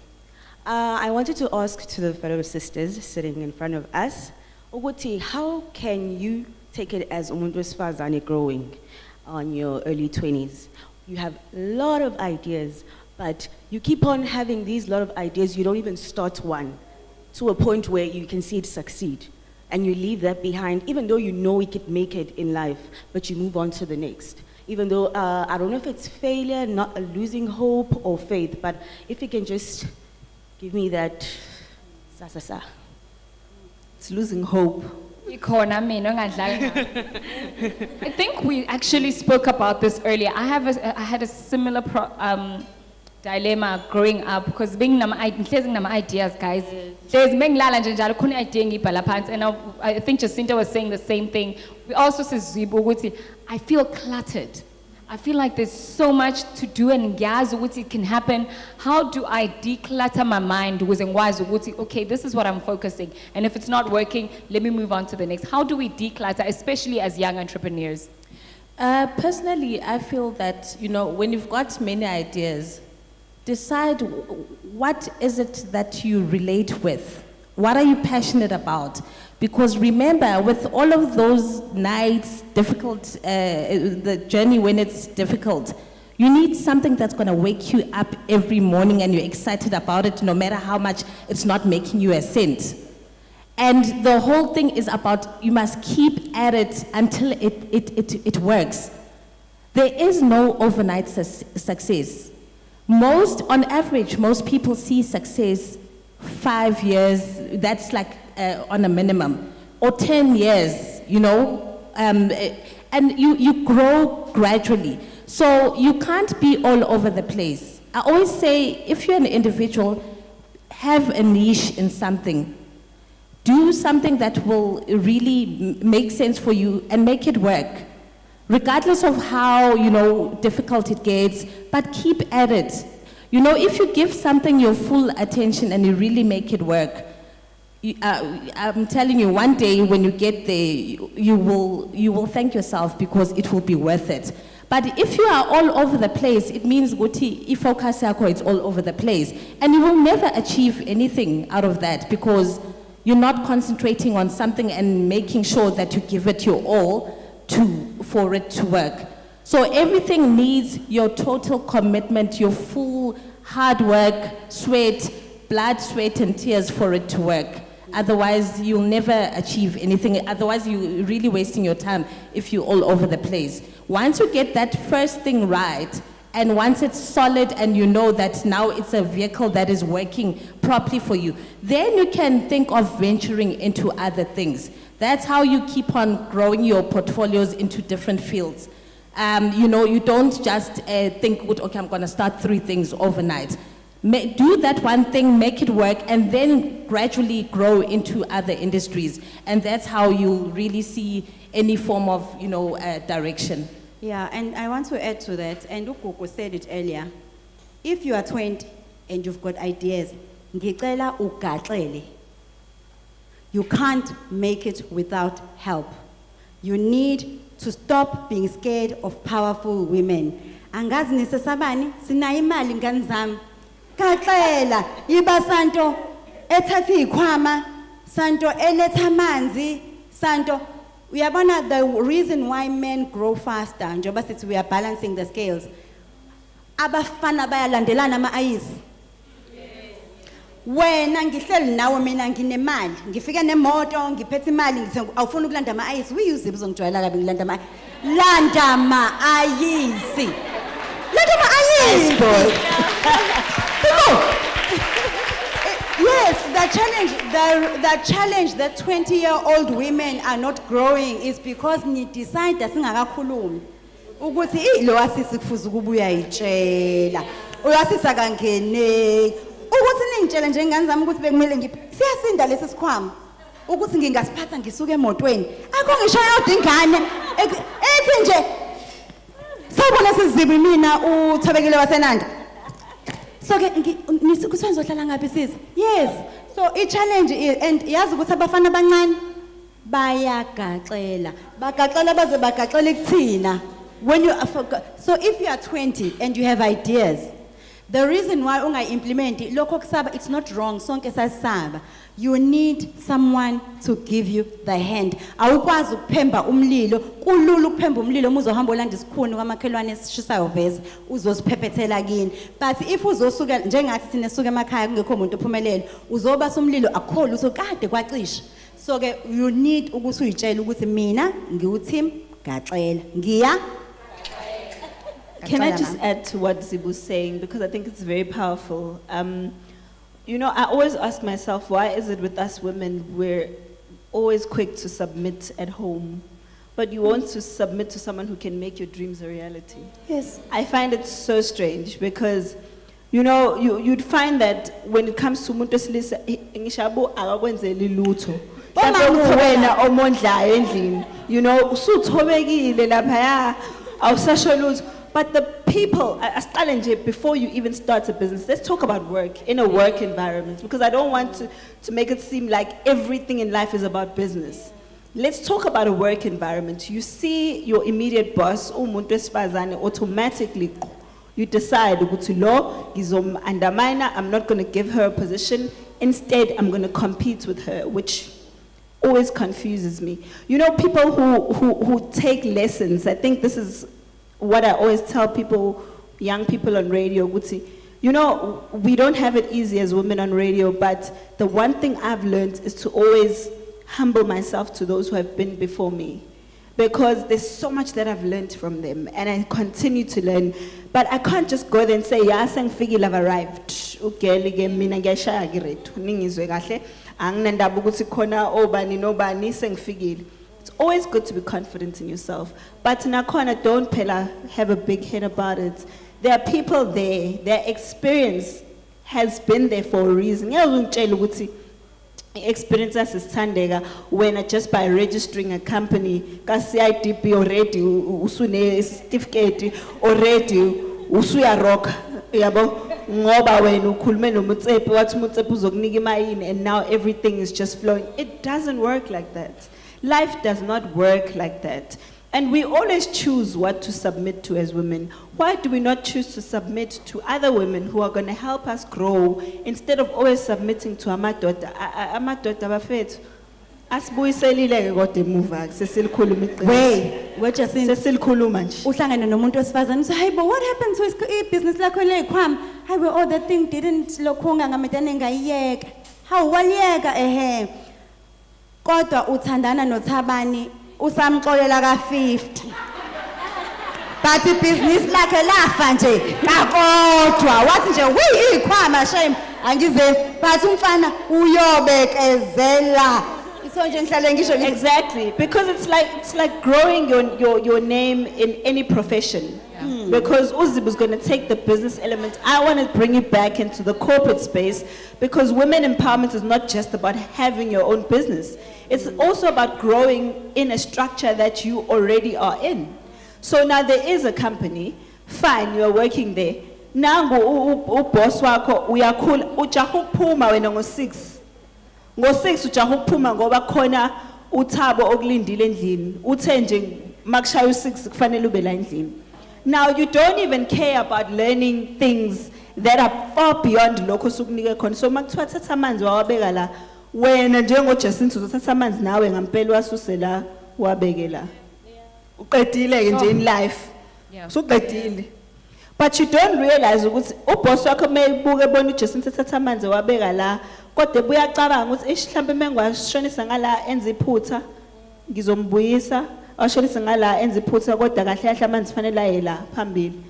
I wanted to ask to the fellow sisters sitting in front of us, ukuthi, how can you take it as umuntu wesifazane growing on your early 20s? You have a lot of ideas, but you keep on having these lot of ideas, you don't even start one to a point where you can see it succeed. And you leave that behind, even though you know you could make it in life, but you move on to the next. Even though, I don't know if it's failure, not losing hope or faith, but if you can just give me that, sa. It's losing hope. I think we actually spoke about this earlier. I had a similar dilemma growing up because being nama ideas, guys. There's and I think Jacinta was saying the same thing. We also say Zibu, I feel cluttered. I feel like there's so much to do and it can happen. How do I declutter my mind? Okay, this is what I'm focusing. And if it's not working, let me move on to the next. How do we declutter, especially as young entrepreneurs? Personally, I feel that, when you've got many ideas, decide what is it that you relate with. What are you passionate about? Because remember, with all of those nights, difficult, the journey when it's difficult, you need something that's going to wake you up every morning and you're excited about it, no matter how much it's not making you a cent. And the whole thing is about, you must keep at it until it works. There is no overnight success. On average, most people see success 5 years, that's like on a minimum, or 10 years, and you grow gradually. So you can't be all over the place. I always say, if you're an individual, have a niche in something. Do something that will really make sense for you and make it work. Regardless of how, difficult it gets, but keep at it. If you give something your full attention and you really make it work, I'm telling you, one day when you get there, you will thank yourself because it will be worth it. But if you are all over the place, it means Guti, focus it's all over the place. And you will never achieve anything out of that because you're not concentrating on something and making sure that you give it your all for it to work. So everything needs your total commitment, your full hard work, sweat, blood, sweat, and tears for it to work. Otherwise, you'll never achieve anything. Otherwise, you're really wasting your time if you're all over the place. Once you get that first thing right, and once it's solid and you know that now it's a vehicle that is working properly for you, then you can think of venturing into other things. That's how you keep on growing your portfolios into different fields. You don't just think, okay, I'm going to start 3 things overnight. Do that one thing, make it work, and then gradually grow into other industries. And that's how you really see any form of, direction. Yeah, and I want to add to that, and Ukoko said it earlier. If you are 20 and you've got ideas, ngicela ugaxele. You can't make it without help. You need to stop being scared of powerful women. Angazi nisesabani, sinayo imali ngani zami. Gaxela, yiba santo, ethatha ikhwama, santo eletha amanzi, santo. Uyabona the reason why men grow faster, njengoba sithi we are balancing the scales. Abafana bayalandelana ama-ayisi. Wena ngihleli nawe mina nginemali, ngifika nemoto, ngiphethe imali, ngithi awufuna ukulanda ama-ayisi, uyuzibe uzongijwayela kabi ngilanda ama-ayisi. Landa ama-ayisi. Landa ama-ayisi. Yes, the challenge that 20-year-old women are not growing is because ni decide singakakhulumi ukuthi lo asisi kufuza ukubuya ayitshela uyasisa kangene ukuthi ningitshela nje ngani zami ukuthi bekumele siyasinda lesi sikhwama ukuthi ngingasiphatha ngisuke emotweni akho ngisho yodwa ingane ethi nje sabona sizibi mina uthobekile wasenanda. So kuswenza ohlala ngaphi sisi? Yes. So i-challenge is, and yazi ukuthi abafana abancane bayagaxela. Bagaxela baze bagaxela kuthina. So if you are 20 and you have ideas, the reason why ungayi-implement lokho kusaba, it's not wrong, sonke sasaba. You need someone to give you the hand. Awukwazi ukuphemba umlilo, kulula ukuphemba umlilo uma uzohamba ulanda isikhuni kwamakhelwane esishisayo veze, uzosiphepethela kini. But if uzosuka njengathi thina suka emakhaya kungekho umuntu ophumelele, uzoba somlilo akukho lutho kade kwacisha. So ke you need ukuthi uyitshele ukuthi mina ngiuteam gaxela. Ngiya. Can I just add to what Zibu's saying, because I think it's very powerful. I always ask myself, why is it with us women, we're always quick to submit at home, but you want to submit to someone who can make your dreams a reality? Yes. I find it so strange because, you'd find that when it comes to umuntu wesilisa, ngishabu akakwenzeli lutho. Wena omondlayo endlini, usuthobekile lapha awusasho lutho. But the people, before you even start a business, let's talk about work, in a work environment, because I don't want to make it seem like everything in life is about business. Let's talk about a work environment. You see your immediate boss, automatically you decide, I'm not going to give her a position. Instead, I'm going to compete with her, which always confuses me. People who take lessons, I think this is what I always tell people, young people on radio, we don't have it easy as women on radio, but the one thing I've learned is to always humble myself to those who have been before me. Because there's so much that I've learned from them, and I continue to learn. But I can't just go there and say, yeah, sang figure have arrived. It's always good to be confident in yourself. But Nakona, don't have a big head about it. There are people there, their experience has been there for a reason. Experience as is tandega when just by registering a company, CITP already, usune certificate already, usuya rock, yabo. ngoba wena ukhulume noMutsepe wathi uMutsepe uzokunika imayini and now everything is just flowing. It doesn't work like that. Life does not work like that. And we always choose what to submit to as women. Why do we not choose to submit to other women who are going to help us grow instead of always submitting to amadoda? Amadoda bafethu asibuyiselile kodwa emuva sesilikhuluma iqiniso. We're just in. Sesilikhuluma nje. Uhlangana nomuntu wesifazane so hey but what happened to his business lakho leyikhwama hey well oh that thing didn't lokhunga ngametane ngayiyeka how waliyeka kodwa uthandana noThabani usamxolela ka50 but business lakhe lafa nje kakodwa wathi nje uyikhwama shame angize but umfana uyobekezela. Exactly, because it's like growing your name in any profession. Because Uzib is going to take the business element. I want to bring it back into the corporate space because women empowerment is not just about having your own business. It's also about growing in a structure that you already are in. So now there is a company, fine, you are working there. Now boss wako uyakhula ujaha ukuphuma wena ngo6. Ngo6 ujaha ukuphuma ngoba khona uThabo okulindile endlini. Uthe nje makushaya u6 kufanele ube la endlini. Now you don't even care about learning things that are far beyond lokho sukunike khona. So makuthiwa thatha amanzi wawabeka la wena njengo Jacinto uzothatha amanzi nawe ngampela wasuse la wabeke la. Uqedile ke nje in life. Suqedile. But you don't realize ukuthi uboss wakho mayibuke ebona uJacinto thatha amanzi wabeka la kodwa buyacabanga ukuthi mhlambe mengwashonisa ngala enza iphutha ngizombuyisa ashonisa ngala enza iphutha kodwa kahle kahle amanzi fanele aye la phambili.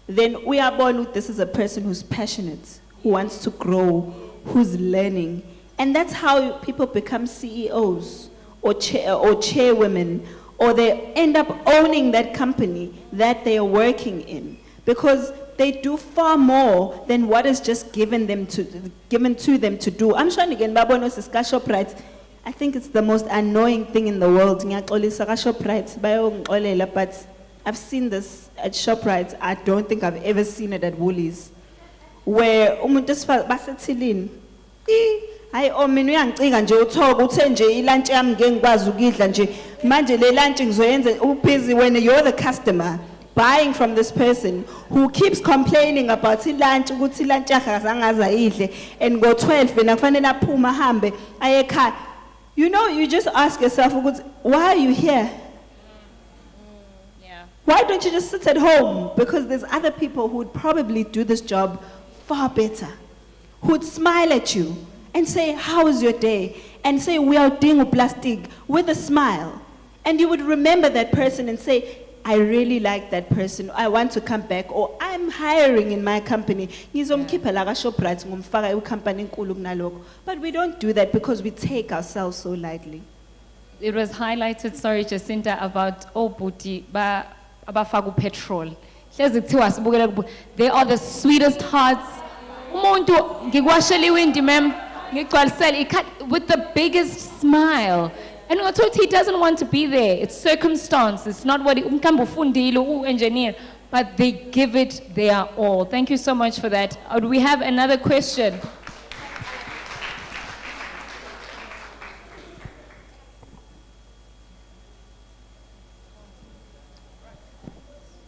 Then uyabona this is a person who's passionate, who wants to grow, who's learning. And that's how people become CEOs or chairwomen, or they end up owning that company that they are working in because they do far more than what is just given to them to do. I'm sure again, Babano Shoprite. I think it's the most annoying thing in the world. But I've seen this at Shoprite. I don't think I've ever seen it at Woolies, where basetilin. Hayi mina uyangicika nje uthoka uthe nje ilunch yami ngeke ngikwazi ukidla nje manje le lunch ngizoyenza ubusy when you're the customer buying from this person who keeps complaining about ilunch ukuthi ilunch yakhe azangaza idle and go 12 wena kufanele aphuma ahambe aye ekhaya. You know, you just ask yourself why are you here? Why don't you just sit at home? Because there's other people who would probably do this job far better, who would smile at you and say, how was your day? And say, we are doing plastic with a smile. And you would remember that person and say, I really like that person. I want to come back. Or I'm hiring in my company. But we don't do that because we take ourselves so lightly. It was highlighted, sorry, Jacinta, about Buti, abafagu petrol. They are the sweetest hearts. With the biggest smile. And he doesn't want to be there. It's circumstance. It's not what engineer, but they give it their all. Thank you so much for that. Do we have another question?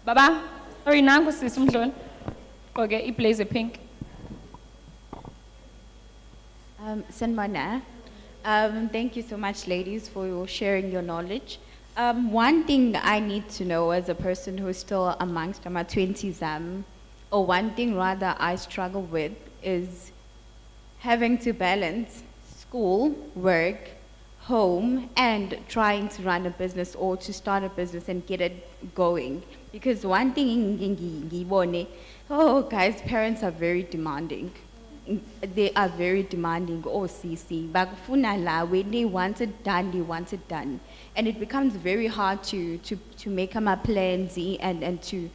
Baba, sorry, nangu sisumhlon. Okay, he plays a pink. Sanmana, thank you so much, ladies, for sharing your knowledge. One thing I need to know as a person who's still amongst my 20s, or one thing rather I struggle with is having to balance school, work, home, and trying to run a business or to start a business and get it going. Because one thing, oh guys, parents are very demanding. They are very demanding, CC. But when they want it done, they want it done. And it becomes very hard to make my plans and to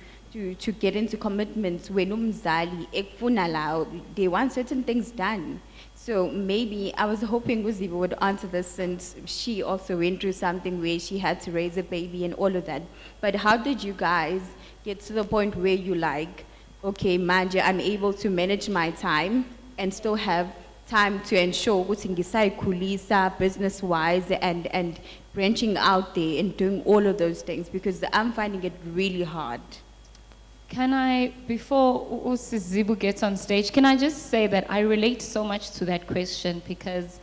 get into commitments when they want certain things done. So maybe I was hoping Uziba would answer this since she also went through something where she had to raise a baby and all of that. But how did you guys get to the point where you okay, manje, I'm able to manage my time and still have time to ensure ukuthi ngisaykhulisa business-wise and branching out there and doing all of those things because I'm finding it really hard. Can I, before Zibu gets on stage, can I just say that I relate so much to that question because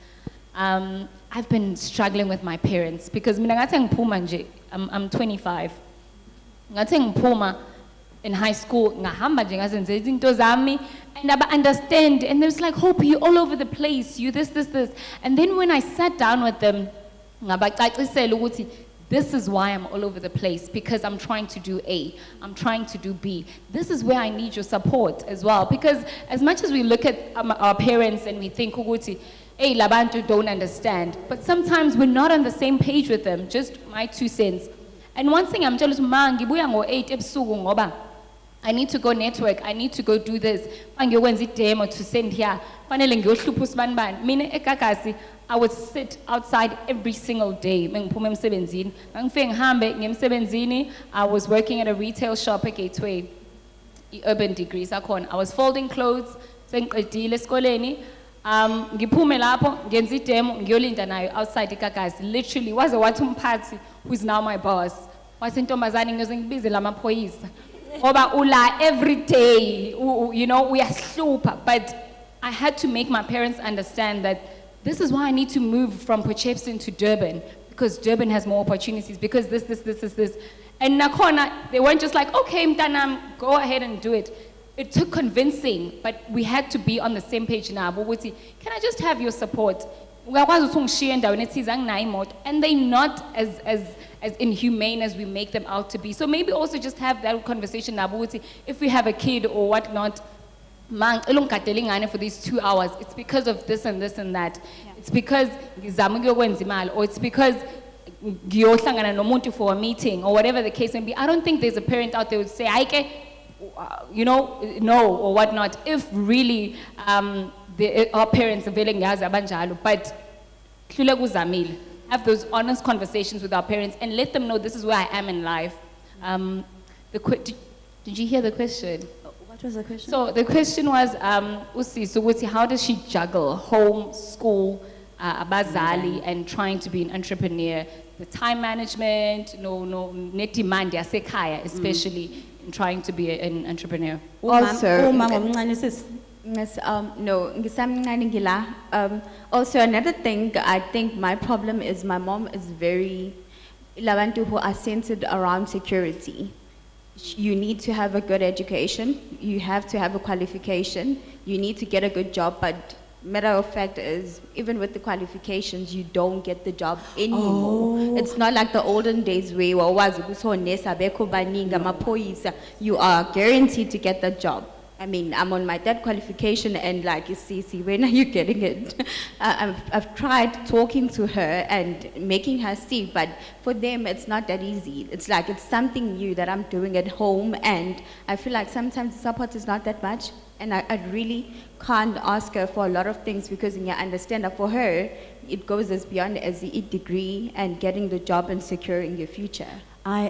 I've been struggling with my parents because mina ngathi ngiphuma nje, I'm 25. Ngathi ngiphuma in high school, ngahamba nje ngazenza izinto zami, and I understand, and there's like, Hope, you all over the place, you this. And then when I sat down with them, ngabacacisela ukuthi this is why I'm all over the place, because I'm trying to do A, I'm trying to do B. This is where I need your support as well, because as much as we look at our parents and we think, ukuthi, hey, labantu don't understand, but sometimes we're not on the same page with them, just my 2 cents. And one thing I'm jealous, ma, ngibuya ngo-8 ebusuku ngoba I need to go network, I need to go do this. Angiyokwenza i-demo to send here. Fanele ngiyohlupha usibanibani. Mina eGagasi, I would sit outside every single day. Mengiphuma emsebenzini. Ngangifike ngihambe ngemsebenzini. I was working at a retail shop at Gateway. Urban degrees akhona. I was folding clothes, sengiqedile esikoleni. Ngiphume lapho, ngenza i-demo, ngiyolinda nayo outside eGagasi. Literally, waze wathi umphathi, who's now my boss. Wathi ntombazane ngiyoze ngibizele amaphoyisa. Oba ula every day, you know, we are super. But I had to make my parents understand that this is why I need to move from Potchefstroom to Durban, because Durban has more opportunities, because this. And nakhona, they weren't just like, okay, mtanam, go ahead and do it. It took convincing, but we had to be on the same page now. Can I just have your support? And they're not as inhumane as we make them out to be. So maybe also just have that conversation now. If we have a kid or whatnot, for these 2 hours, it's because of this and this and that. Yeah. It's because or it's because for a meeting or whatever the case may be. I don't think there's a parent out there who would say, you know, no, or whatnot, if really our parents are willing, but have those honest conversations with our parents and let them know this is where I am in life. Did you hear the question? What was the question? So the question was, how does she juggle home, school, abazali, and trying to be an entrepreneur? The time management, net demand yasekhaya, especially in trying to be an entrepreneur. Also, Yes, no, ngisamncane ngila. Also, another thing, I think my problem is my mom is very, labantu who are centered around security. You need to have a good education, you have to have a qualification, you need to get a good job, but matter of fact is, even with the qualifications, you don't get the job anymore. It's not like the olden days where you are guaranteed to get the job. I mean, I'm on my third qualification and like, you see, when are you getting it? I've tried talking to her and making her see, but for them, it's not that easy. It's like, it's something new that I'm doing at home, and I feel like sometimes the support is not that much, and I really can't ask her for a lot of things because I understand that for her, it goes as beyond as the degree and getting the job and securing your future.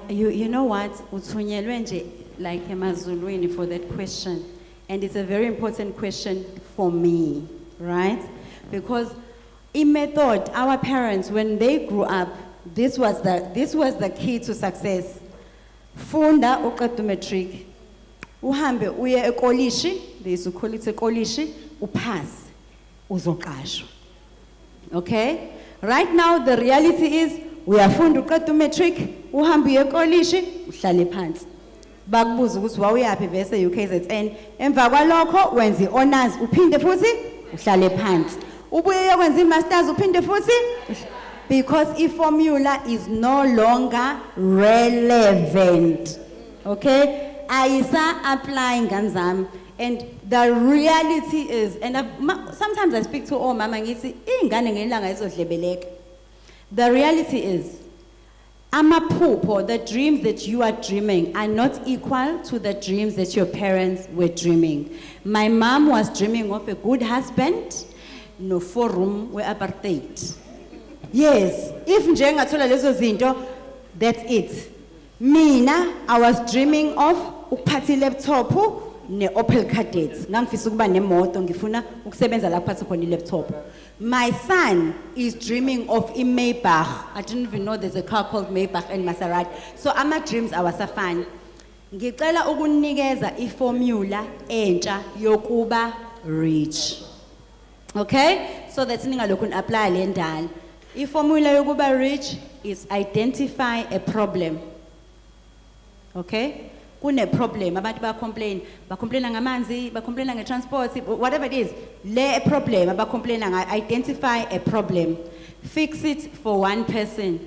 You know what? Uthunyelwe nje like emazulwini for that question. And it's a very important question for me, right? Because in method, our parents, when they grew up, this was the key to success. Funda uqeda matric, uhambe uye ekolishi, they used to call it ekolishi, upass, uzoqashwa. Okay? Right now, the reality is, uyafunda uqeda matric, uhambe uye ekolishi, uhlale phansi. Bakubuza ukuthi wawuyaphi vese UKZN, emva kwalokho wenza i-honors uphinde futhi uhlale phansi, ubuye uyokwenza i-masters uphinde futhi, because i-formula is no longer relevant. Okay, ayisa applying ganzam. And the reality is, and sometimes I speak to all mama ngithi ingane ngelanga izodlebeleka. The reality is, amaphupho, the dreams that you are dreaming are not equal to the dreams that your parents were dreaming. My mom was dreaming of a good husband, no forum where apartheid. Yes, if njengathola lezo zinto, that's it. Mina, I was dreaming of ukuphatha laptop, ne-Opel Kadett. Ngangifisa ukuba nemoto, ngifuna ukusebenza lapha phansi khona i-laptop. My son is dreaming of a Maybach. I didn't even know there's a car called Maybach and Maserati. So ama dreams awasafani. Ngicela ukunikeza i-formula entsha yokuba rich. Okay? So that's ningalokhu apply le ndala. I-formula yokuba rich is identify a problem. Okay? Kune problem, abantu ba-complain ngamanzi, ba-complain nge-transport, whatever it is, le problem, ba-complain identify a problem. Fix it for one person.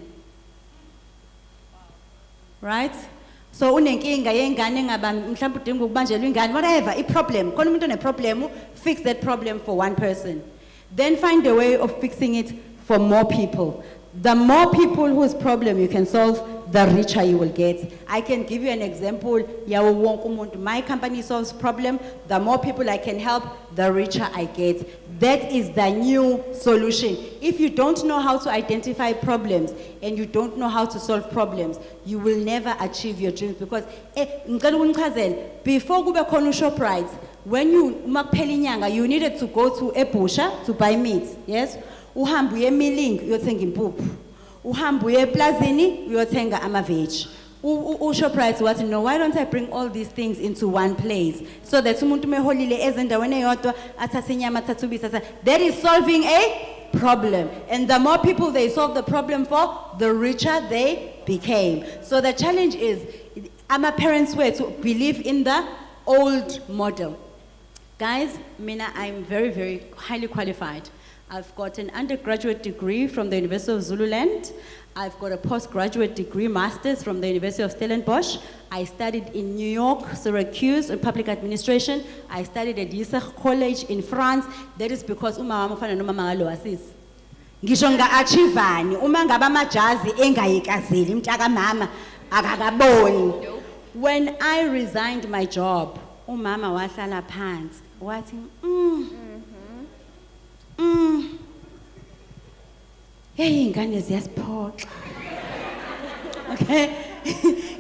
Right? So unenkinga yengane ngaba mhlawumbe udinga ukubanjelwa ingane, whatever, i-problem, khona umuntu one-problem, fix that problem for one person. Then find a way of fixing it for more people. The more people whose problem you can solve, the richer you will get. I can give you an example. My company solves problem. The more people I can help, the richer I get. That is the new solution. If you don't know how to identify problems and you don't know how to solve problems, you will never achieve your dreams. Because before kube khona ShopRite, when you needed to go to a butcher to buy meat. Yes? Uhambu ye milling uyothenga impuphu. Uhambu ye plazini uyothenga ama-veg. UShopRite wathi, no, why don't I bring all these things into one place so that umuntu meholile ezendaweni eyodwa athathe inyama athathe ubisi athathe. That is solving a problem. And the more people they solve the problem for, the richer they became. So the challenge is, our parents were to believe in the old model. Guys, Mina, I'm very, very highly qualified. I've got an undergraduate degree from the University of Zululand. I've got a postgraduate degree, master's from the University of Stellenbosch. I studied in New York, Syracuse, in public administration. I studied at Yusach College in France. That is because umama mfana nomama ngalo asis. Ngisho nga-achivani, uma ngaba amajazi engayikazeli, mtaka mama, akakaboni. When I resigned my job, umama wahlala phansi, wathi, hey, ingane ziyasiphoxa. Okay?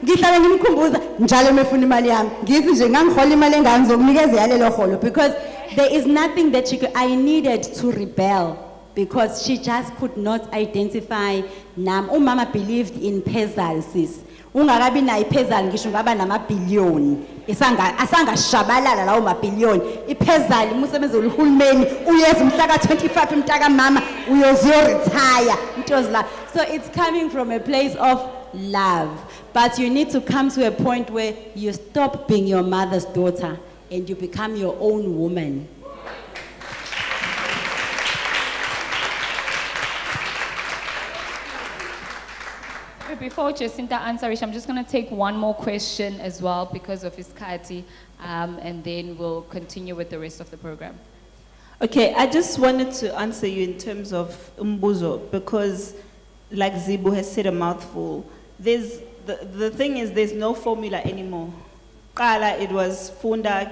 Ngihlala ngimkhumbuza njalo mefuna imali yami. Ngithi nje ngangihola imali engaka ngizokunikeza yalelo holo, because there is nothing that I needed to rebel, because she just could not identify nam. Umama believed in Pezal, sis. Ungakabi nayo iPezal ngisho ngaba namabhiliyoni. Asangashabalala lawo mabhiliyoni. iPezal umusebenzi wohulumeni uyeza umhla ka-25 mntaka mama uyoziyoretire. It was like, so it's coming from a place of love. But you need to come to a point where you stop being your mother's daughter and you become your own woman. Before Jacinta answers, I'm just going to take one more question as well because of Iskati, and then we'll continue with the rest of the program. Okay, I just wanted to answer you in terms of umbuzo, because like Zibu has said a mouthful. The thing is, there's no formula anymore. Qala, it was funda,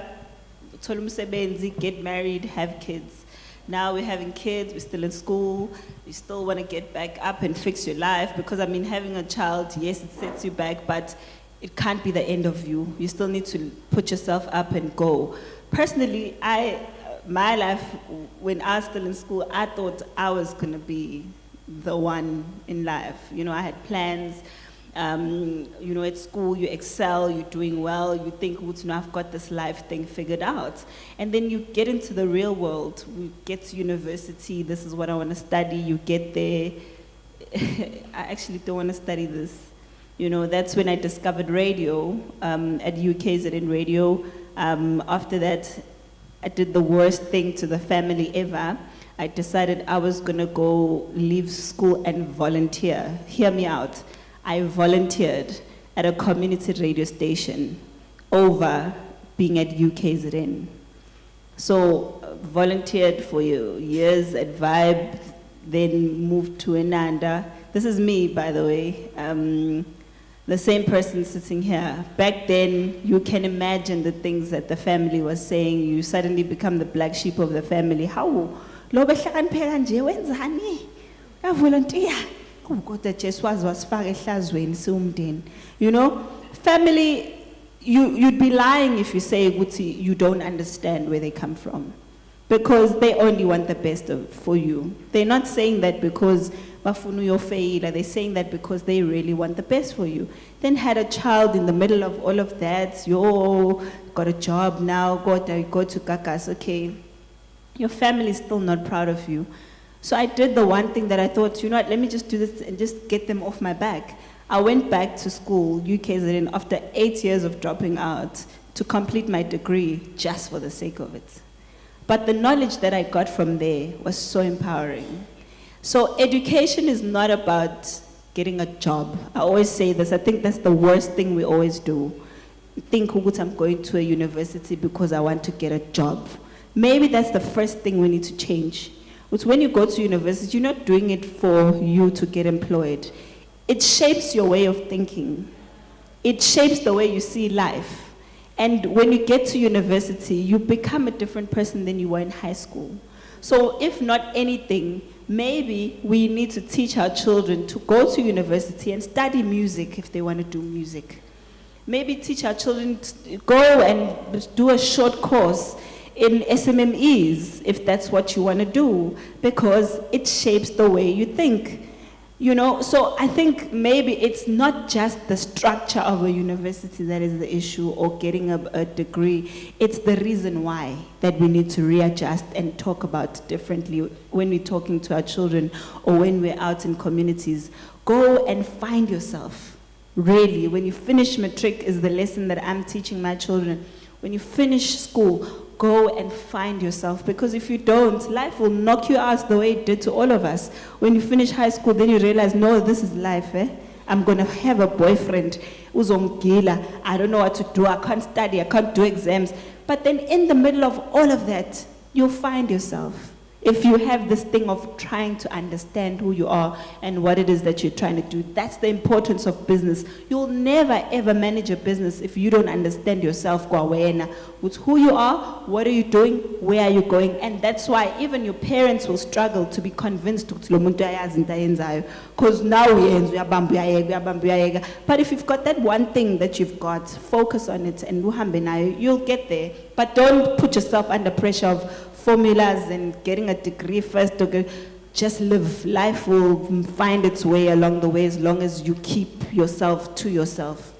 tholumsebenzi, get married, have kids. Now we're having kids, we're still in school, you still want to get back up and fix your life, because I mean, having a child, yes, it sets you back, but it can't be the end of you. You still need to put yourself up and go. Personally, my life, when I was still in school, I thought I was going to be the one in life. You know, I had plans. You know, at school you excel, you're doing well, you think, I've got this life thing figured out. And then you get into the real world, we get to university, this is what I want to study, you get there, I actually don't want to study this. You know, that's when I discovered radio, at UKZN Radio. After that, I did the worst thing to the family ever. I decided I was gonna go leave school and volunteer. Hear me out. I volunteered at a community radio station over being at UKZN. So volunteered for years at Vibe, then moved to Enanda. This is me, by the way, the same person sitting here. Back then, you can imagine the things that the family was saying. You suddenly become the black sheep of the family. How? Volunteer. You know, family, you'd be lying if you say, Guti, you don't understand where they come from. Because they only want the best for you. They're not saying that because bafunu yo fail, they're saying that because they really want the best for you. Then had a child in the middle of all of that, yo, got a job now, go to kakas, okay. Your family is still not proud of you. So I did the one thing that I thought, you know what, let me just do this and just get them off my back. I went back to school, UKZN, after 8 years of dropping out to complete my degree just for the sake of it. But the knowledge that I got from there was so empowering. So education is not about getting a job. I always say this, I think that's the worst thing we always do. Think, I'm going to a university because I want to get a job. Maybe that's the first thing we need to change. It's when you go to university, you're not doing it for you to get employed. It shapes your way of thinking. It shapes the way you see life. And when you get to university, you become a different person than you were in high school. So if not anything, maybe we need to teach our children to go to university and study music if they want to do music. Maybe teach our children to go and do a short course in SMMEs if that's what you want to do, because it shapes the way you think. You know, so I think maybe it's not just the structure of a university that is the issue or getting a degree. It's the reason why that we need to readjust and talk about differently when we're talking to our children or when we're out in communities. Go and find yourself. Really, when you finish matric is the lesson that I'm teaching my children. When you finish school, go and find yourself, because if you don't, life will knock you out the way it did to all of us. When you finish high school, then you realize, no, this is life, eh? I'm gonna have a boyfriend who's on gila. I don't know what to do, I can't study, I can't do exams. But then in the middle of all of that, you'll find yourself. If you have this thing of trying to understand who you are and what it is that you're trying to do, that's the importance of business. You'll never ever manage a business if you don't understand yourself, with who you are, what are you doing, where are you going. And that's why even your parents will struggle to be convinced because now but if you've got that one thing that you've got, focus on it and you'll get there. But don't put yourself under pressure of formulas and getting a degree first. Just live. Life will find its way along the way as long as you keep yourself to yourself.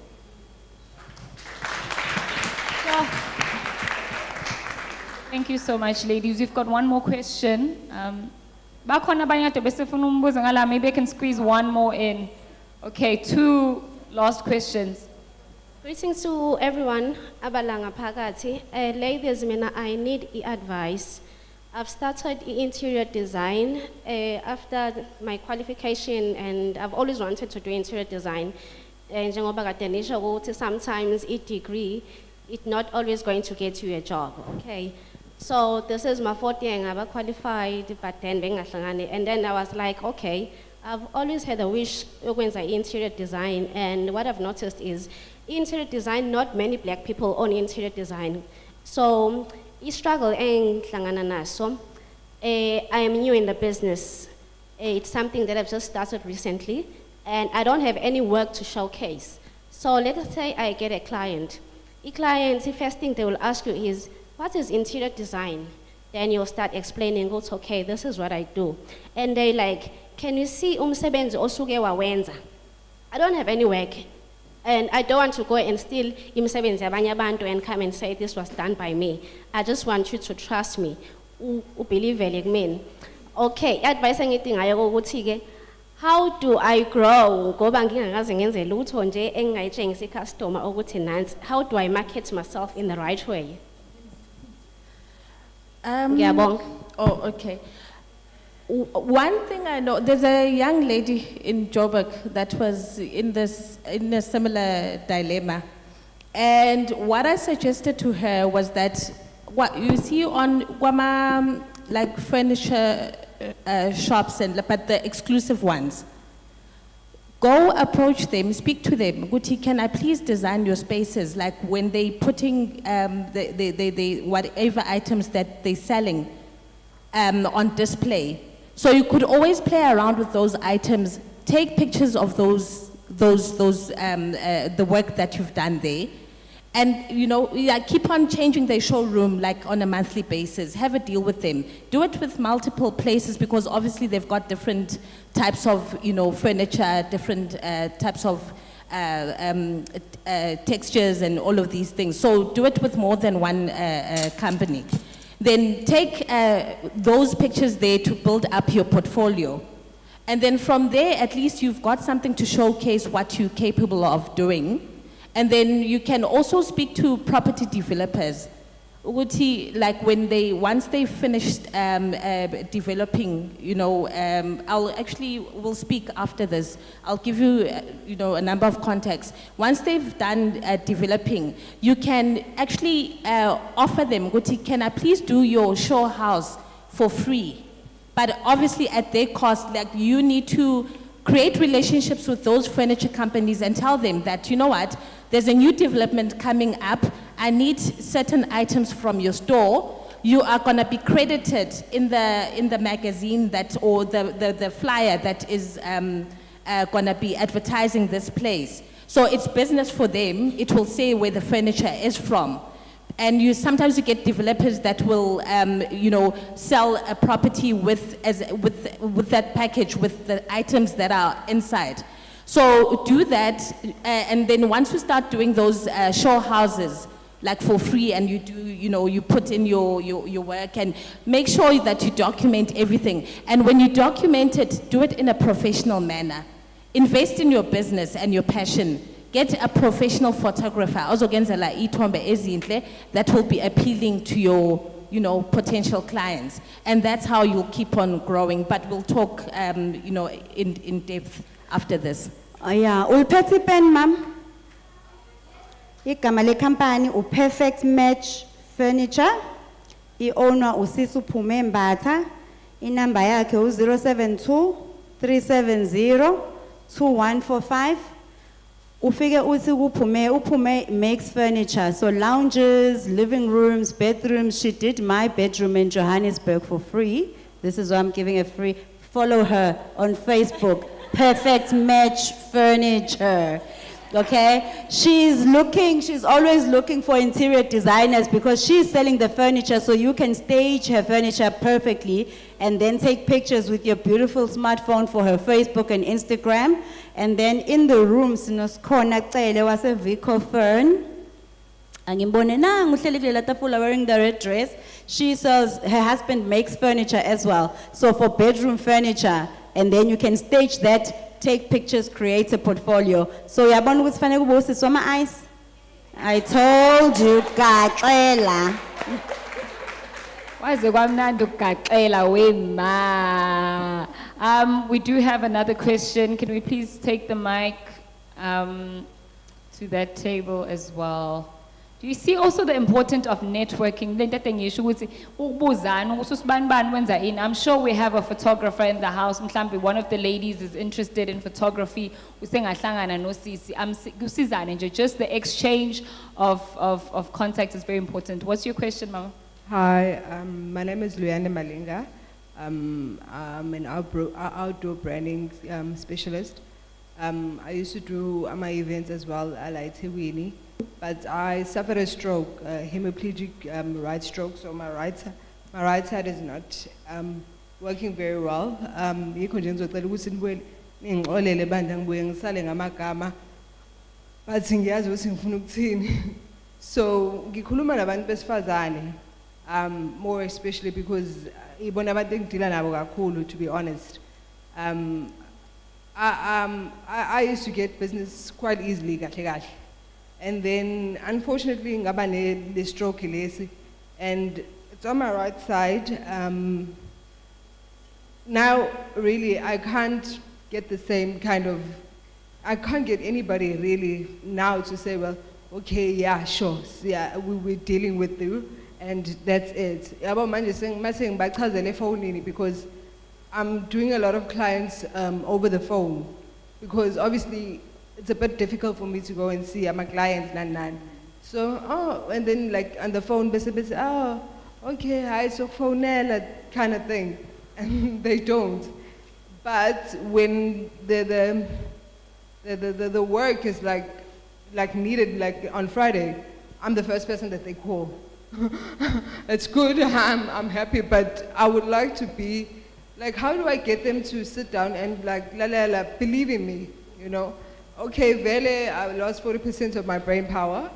Thank you so much, ladies. We've got one more question. Maybe I can squeeze one more in. Okay, 2 last questions. Greetings to everyone, abalanga phakathi. Ladies, I need advice. I've started interior design after my qualification, and I've always wanted to do interior design. And sometimes a degree, it's not always going to get you a job, okay? So this is my 4th year, I've qualified, but then and then I was like, okay, I've always had a wish to go into interior design, and what I've noticed is interior design, not many black people own interior design. So, I struggle so I am new in the business. It's something that I've just started recently, and I don't have any work to showcase. So let's say I get a client. The first thing they will ask you is, what is interior design? Then you'll start explaining, it's okay, this is what I do. And they like, can you see umsebenzi osuke wawenza? I don't have any work. And I don't want to go and steal imisebenzi yabanye abantu and come and say this was done by me. I just want you to trust me. Believe me. Okay, advice engithi ngayo ukuthi ke, how do I grow? Ngoba ngingakaze ngenze lutho nje engayitshengisa icustomer ukuthi nansi. How do I market myself in the right way? Oh, okay. One thing I know, there's a young lady in Joburg that was in a similar dilemma. And what I suggested to her was that, what you see on Wama, like furniture shops, but the exclusive ones, go approach them, speak to them. Guti, can I please design your spaces? Like when they putting whatever items that they're selling on display. So you could always play around with those items, take pictures of the work that you've done there, And, you know, keep on changing their showroom like on a monthly basis. Have a deal with them. Do it with multiple places because obviously they've got different types of, you know, furniture, different types of textures and all of these things. So do it with more than one company. Then take those pictures there to build up your portfolio. And then from there, at least you've got something to showcase what you're capable of doing. And then you can also speak to property developers. Like once they finished developing, you know, we'll speak after this. I'll give you, you know, a number of contacts. Once they've done developing, you can actually offer them, can I please do your show house for free? But obviously at their cost, like you need to create relationships with those furniture companies and tell them that, you know what, there's a new development coming up. I need certain items from your store. You are going to be credited in the magazine or the flyer that is going to be advertising this place. So it's business for them. It will say where the furniture is from. And sometimes you get developers that will, you know, sell a property with that package, with the items that are inside. So do that, and then once you start doing those show houses, like for free, and you do, you know, you put in your work, and make sure that you document everything. And when you document it, do it in a professional manner. Invest in your business and your passion. Get a professional photographer, ozogenzela ithombe ezinhle that will be appealing to your, you know, potential clients. And that's how you'll keep on growing. But we'll talk, you know, in depth after this. Yeah, ulphethe pen, ma'am. Igama company Perfect Match Furniture. I-owner uSisi Uphume Mbatha. Inamba yakhe u-072 370 2145. Ufike uthi Uphume makes furniture, so lounges, living rooms, bedrooms. She did my bedroom in Johannesburg for free. This is why I'm giving a free. Follow her on Facebook. Perfect Match Furniture. Okay? She's always looking for interior designers because she's selling the furniture, so you can stage her furniture perfectly and then take pictures with your beautiful smartphone for her Facebook and Instagram. And then in the room, sinoskhona Cele wase Vico Fern. Angimbone nangu uhleli kule tafula wearing the red dress. She sells, her husband makes furniture as well. So for bedroom furniture, and then you can stage that, take pictures, create a portfolio. So yabona ukuthi fanele kube usisi wama ice. I told you, gaxela. Waze kwamnandi ukugaxela wema. We do have another question. Can we please take the mic to that table as well? Do you see also the importance of networking? I'm sure we have a photographer in the house. Mhlambe one of the ladies is interested in photography. Just the exchange of contact is very important. What's your question, Mama? Hi, my name is Luyanda Malinga. I'm an outdoor branding specialist. I used to do my events as well, Winnie, but I suffered a stroke, hemiplegic right stroke, so my right side is not working very well. So ngikhuluma nabantu besifazane, more especially because ibona abantu engidila nabo kakhulu, to be honest. I used to get business quite easily, kahle kahle. And then unfortunately ngaba ne stroke lesi, and it's on my right side. Now really I can't get the same kind of, I can't get anybody really now to say, well, okay, yeah, sure, yeah, we're dealing with you, and that's it. Because I'm doing a lot of clients over the phone, because obviously it's a bit difficult for me to go and see my clients, So, and then like on the phone, oh, okay, hi, so phone, that kind of thing, and they don't. But when the work is like needed, like on Friday, I'm the first person that they call. It's good, I'm happy, but I would like to be, like, how do I get them to sit down and like, believe in me, you know? Okay, Vele, I lost 40% of my brain power,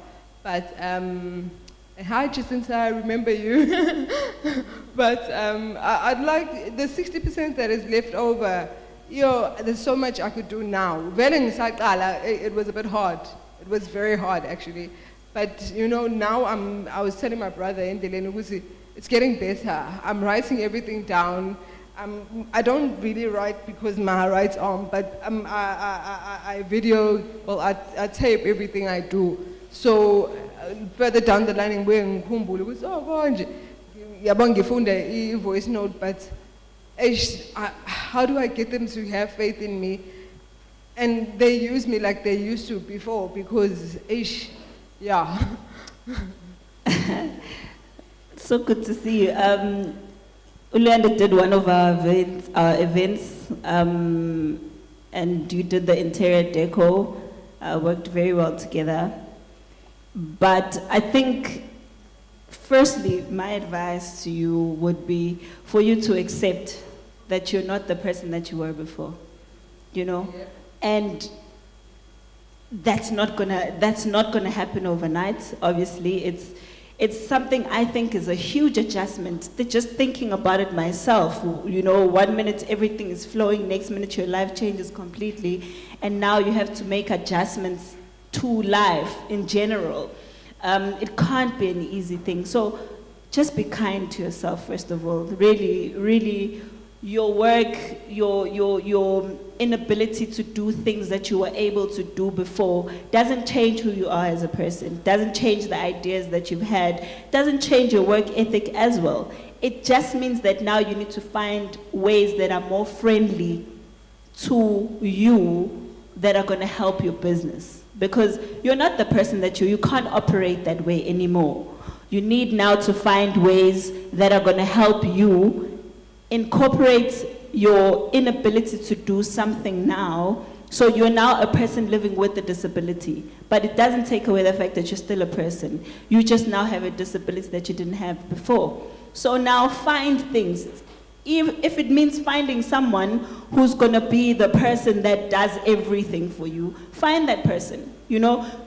but, hi Jacinta, I remember you. But I'd like the 60% that is left over. There's so much I could do now. Vele ngisaqala, it was a bit hard. It was very hard, actually. But now I was telling my brother in Delene, it's getting better. I'm writing everything down. I don't really write because my right arm, but I video, well, I tape everything I do. So further down the line, in ngikhumbule ukuthi konje yabo ngifunda voice note, but how do I get them to have faith in me? And they use me like they used to before, because yeah. So good to see you. Ulanda did one of our events, and you did the interior deco, worked very well together. But I think, firstly, my advice to you would be for you to accept that you're not the person that you were before, and that's not gonna happen overnight. Obviously, it's something I think is a huge adjustment. Just thinking about it myself, 1 minute everything is flowing, next minute your life changes completely, and now you have to make adjustments to life in general. It can't be an easy thing. So just be kind to yourself, first of all. Really, really, your work, your inability to do things that you were able to do before doesn't change who you are as a person, doesn't change the ideas that you've had, doesn't change your work ethic as well. It just means that now you need to find ways that are more friendly to you, that are going to help your business. Because you're not the person that you can't operate that way anymore. You need now to find ways that are going to help you incorporate your inability to do something now. So you're now a person living with a disability, but it doesn't take away the fact that you're still a person. You just now have a disability that you didn't have before. So now find things. If it means finding someone who's gonna be the person that does everything for you, find that person,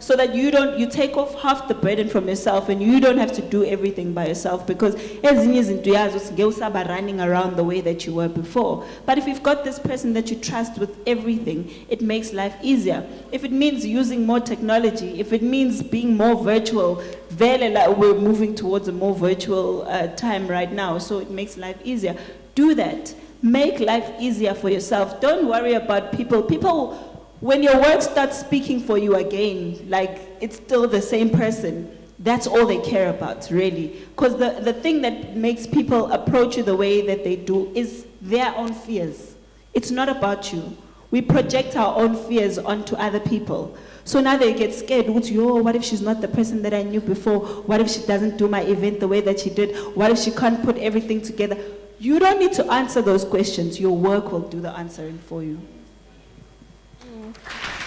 so that you take off half the burden from yourself and you don't have to do everything by yourself, because ezinye izinto uyazi usaba running around the way that you were before. But if you've got this person that you trust with everything, it makes life easier. If it means using more technology, if it means being more virtual, we're moving towards a more virtual time right now, so it makes life easier. Do that. Make life easier for yourself. Don't worry about people. People, when your work starts speaking for you again, like it's still the same person, that's all they care about, really. Because the thing that makes people approach you the way that they do is their own fears. It's not about you. We project our own fears onto other people. So now they get scared. What if she's not the person that I knew before? What if she doesn't do my event the way that she did? What if she can't put everything together? You don't need to answer those questions. Your work will do the answering for you.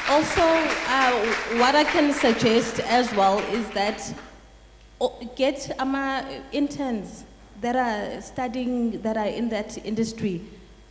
Also, what I can suggest as well is that get interns that are studying, that are in that industry.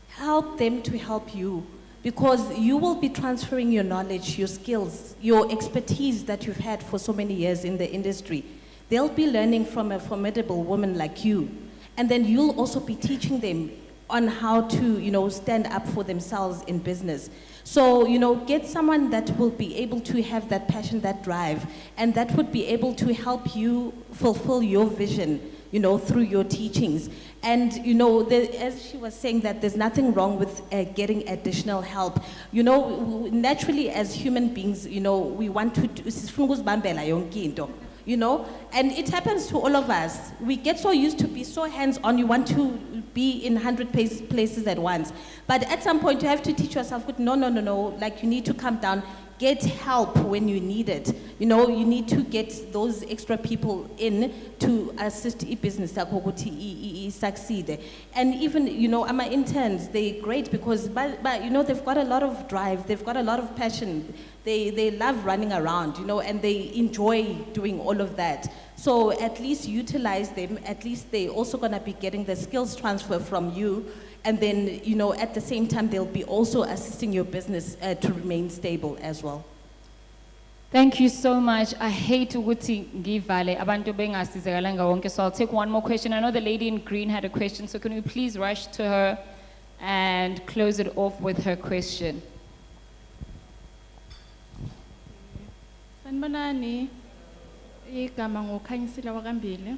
Help them to help you, because you will be transferring your knowledge, your skills, your expertise that you've had for so many years in the industry. They'll be learning from a formidable woman like you. And then you'll also be teaching them on how to, stand up for themselves in business. So, get someone that will be able to have that passion, that drive, and that would be able to help you fulfill your vision, through your teachings. And, as she was saying, that there's nothing wrong with getting additional help. Naturally, as human beings, we want to do, and it happens to all of us. We get so used to be so hands-on, you want to be in 100 places at once. But at some point, you have to teach yourself, no, like you need to calm down, get help when you need it. You need to get those extra people in to assist business succeed. And even, our interns, they're great because, but they've got a lot of drive, they've got a lot of passion. they love running around, you know, and they enjoy doing all of that. So at least utilize them, at least they also gonna be getting the skills transfer from you, and then, you know, at the same time, they'll be also assisting your business to remain stable as well. Thank you so much. I hate ukuthi ngivale abantu bengasizakalanga wonke, so I'll take one more question. I know the lady in green had a question, so can we please rush to her and close it off with her question? Sanibonani, igama nguKhanyisile wakambili,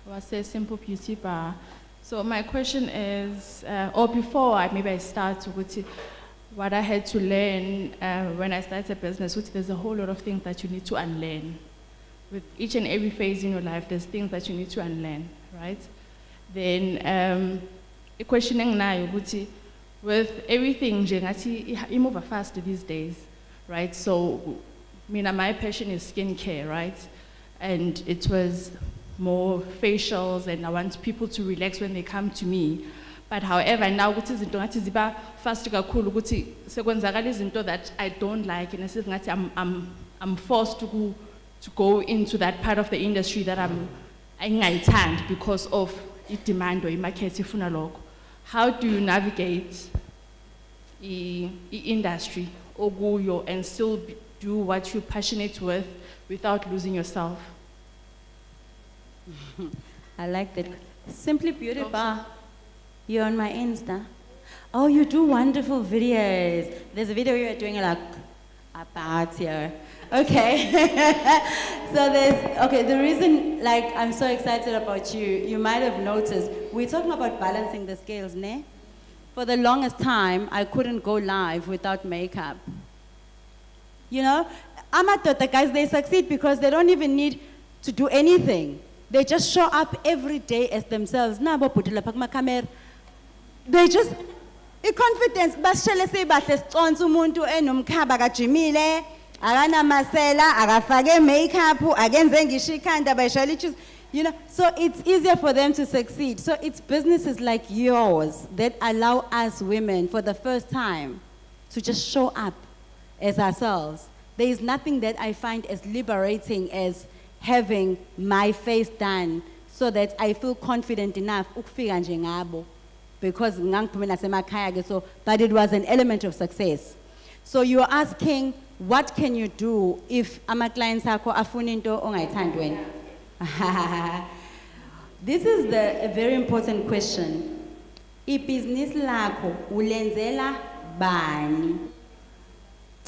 wase Simple Beauty Bar. So my question is, or before maybe I start ukuthi, what I had to learn when I started a business, which there's a whole lot of things that you need to unlearn. With each and every phase in your life, there's things that you need to unlearn, right? Then, the questioning now, with everything, you move fast these days, right? So, my passion is skincare, right? And it was more facials, and I want people to relax when they come to me. But however, now ukuthi izinto ngathi ziba fast kakhulu ukuthi sekwenzakala izinto that I don't like, and I'm forced to go into that part of the industry that I'm ngayithandi because of i-demand or i-market ifuna lokho. How do you navigate i-industry okuyo and still do what you're passionate with without losing yourself? I like that. Simply Beauty Bar. You're on my Insta. Oh, you do wonderful videos. There's a video you're doing like about here. Okay. The reason like I'm so excited about you might have noticed, we're talking about balancing the scales, ne? For the longest time, I couldn't go live without makeup. You know, the guys, they succeed because they don't even need to do anything. They just show up every day as themselves. They just, confidence, basishele sibahle siconsa umuntu enomkhaba kajimile, akanamasela, akafake makeup, akenze ngisho ikhanda bayishayela ijuice. You know, so it's easier for them to succeed. So it's businesses like yours that allow us women for the first time to just show up as ourselves. There is nothing that I find as liberating as having my face done so that I feel confident enough ukufika nje ngabo. Because but it was an element of success. So you're asking, what can you do if ama clients akho afuna into ongayithandi wena? This is a very important question. Ibhizinisi lakho ulenzela bani?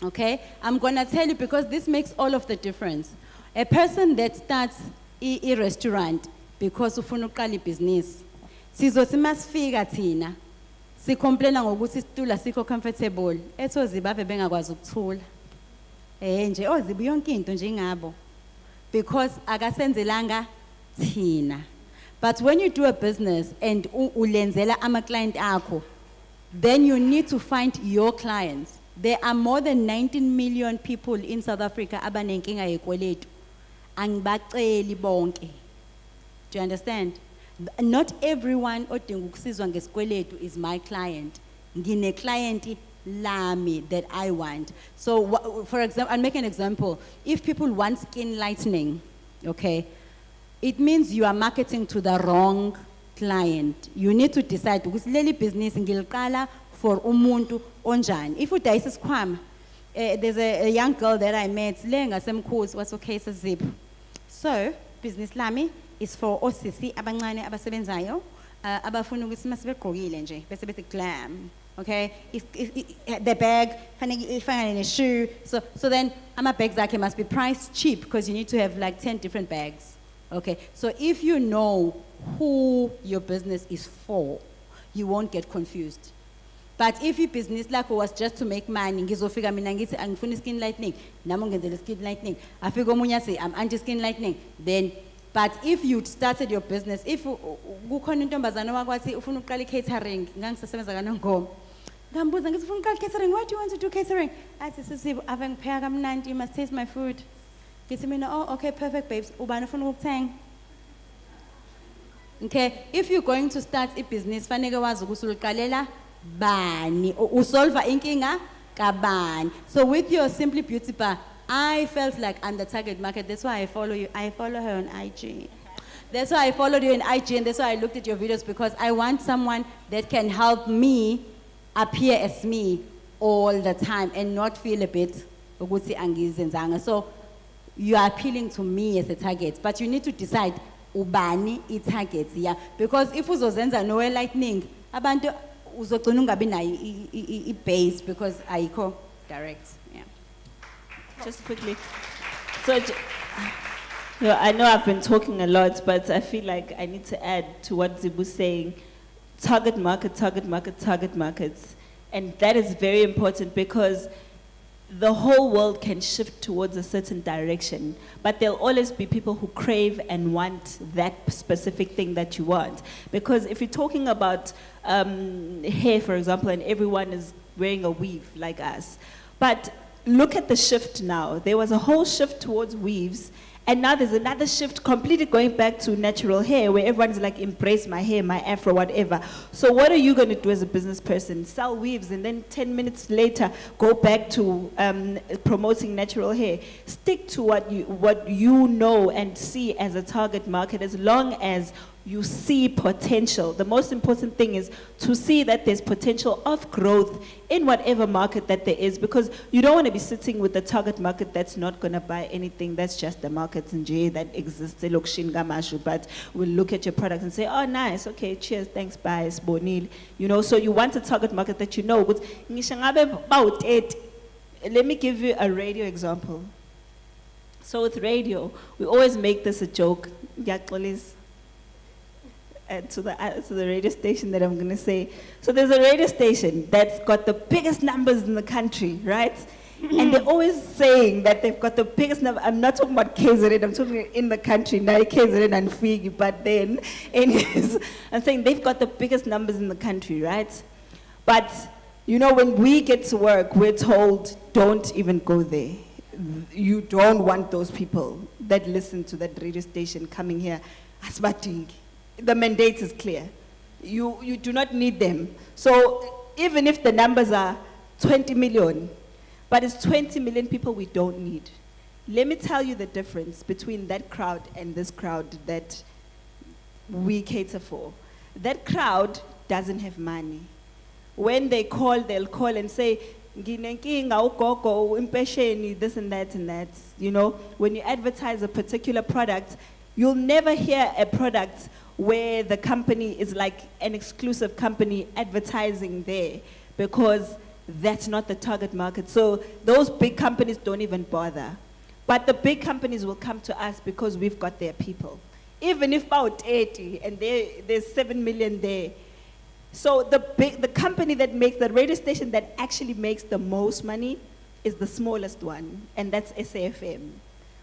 Okay, I'm gonna tell you because this makes all of the difference. A person that starts a restaurant because ufuna uqala ibhizinisi, sizothi masifika thina sicomplaina ngokuthi isitula sikho comfortable, etho zibave bengakwazi ukuthula. Nje ozibu yonke into nje ngabo because akasenzelanga thina. But when you do a business and ulenzela ama client akho, then you need to find your clients. There are more than 19 million people in South Africa abanenkinga yekweletu. Angibaceli bonke. Do you understand? Not everyone odinga ukusizwa ngesikweletu is my client. Ngine client lami that I want. So for example, I'll make an example. If people want skin lightening, okay, it means you are marketing to the wrong client. You need to decide ukuthi leli business ngiliqala for umuntu onjani. If udayisa isikhwama, there's a young girl that I met, le ngasemkhosi was okay sezip. So, business lami is for osisi abancane abasebenzayo abafuna ukuthi masebegqokile nje bese bethi glam. Okay, if the bag, fanele a shoe. So then, ama bags akhe must be priced cheap because you need to have like 10 different bags. Okay, so if you know who your business is for, you won't get confused. But if your business like was just to make money, ngizofika mina ngithi angifuni skin lightening, nami ngenzele skin lightening. Afika omunye athi I'm anti skin lightening, then. But if you started your business, if kukhona intombazana wakwathi ufuna uqala catering, ngangisebenza kanongoma. Ngambuza ngithi ufuna uqala catering, why do you want to do catering? Athi sisi ave ngipheka kamnandi, you must taste my food. Ngithi mina, oh okay, perfect babes. Ubani ufuna ukuthenga? Okay, if you're going to start a business, fanele wazi ukuthi uliqalela bani, usolva inkinga kabani. So with your Simply Beauty bar, I felt like I'm the target market. That's why I follow you. I follow her on IG. That's why I followed you on IG, and that's why I looked at your videos, because I want someone that can help me appear as me all the time and not feel a bit ukuthi angizenzanga. So you are appealing to me as a target, but you need to decide ubani i-targets, yeah. Because if uzozenza no lightning, abantu uzogcina ungabi nayo i-base because ayikho direct, yeah. Just quickly. So, I know I've been talking a lot, but I feel like I need to add to what Zibu's saying. Target market, target market, target markets. And that is very important because the whole world can shift towards a certain direction, but there'll always be people who crave and want that specific thing that you want. Because if you're talking about hair, for example, and everyone is wearing a weave like us, but look at the shift now. There was a whole shift towards weaves, and now there's another shift completely going back to natural hair where everyone's like, embrace my hair, my afro, whatever. So what are you going to do as a business person? Sell weaves and then 10 minutes later go back to promoting natural hair. Stick to what you know and see as a target market, as long as you see potential. The most important thing is to see that there's potential of growth in whatever market that there is, because you don't want to be sitting with the target market that's not going to buy anything. That's just the market in J that exists, but will look at your product and say, oh, nice, okay, cheers, thanks, bye, bonil. You know, so you want a target market that you know. Let me give you a radio example. So with radio, we always make this a joke. To the radio station that I'm going to say. So there's a radio station that's got the biggest numbers in the country, right? And they're always saying that they've got the biggest number. I'm not talking about KZN, I'm talking in the country, not KZN and Figi, but then, anyways, I'm saying they've got the biggest numbers in the country, right? But, you know, when we get to work, we're told, don't even go there. You don't want those people that listen to that radio station coming here. Asbating. The mandate is clear. You do not need them. So even if the numbers are 20 million, but it's 20 million people we don't need. Let me tell you the difference between that crowd and this crowd that we cater for. That crowd doesn't have money. When they call, they'll call and say, "Nginenkinga ugogo, impesheni, this and that and that." You know, when you advertise a particular product, you'll never hear a product where the company is like an exclusive company advertising there, because that's not the target market. So those big companies don't even bother. But the big companies will come to us because we've got their people. Even if about 80 and there's 7 million there. So the company that makes, the radio station that actually makes the most money is the smallest one, and that's SAFM.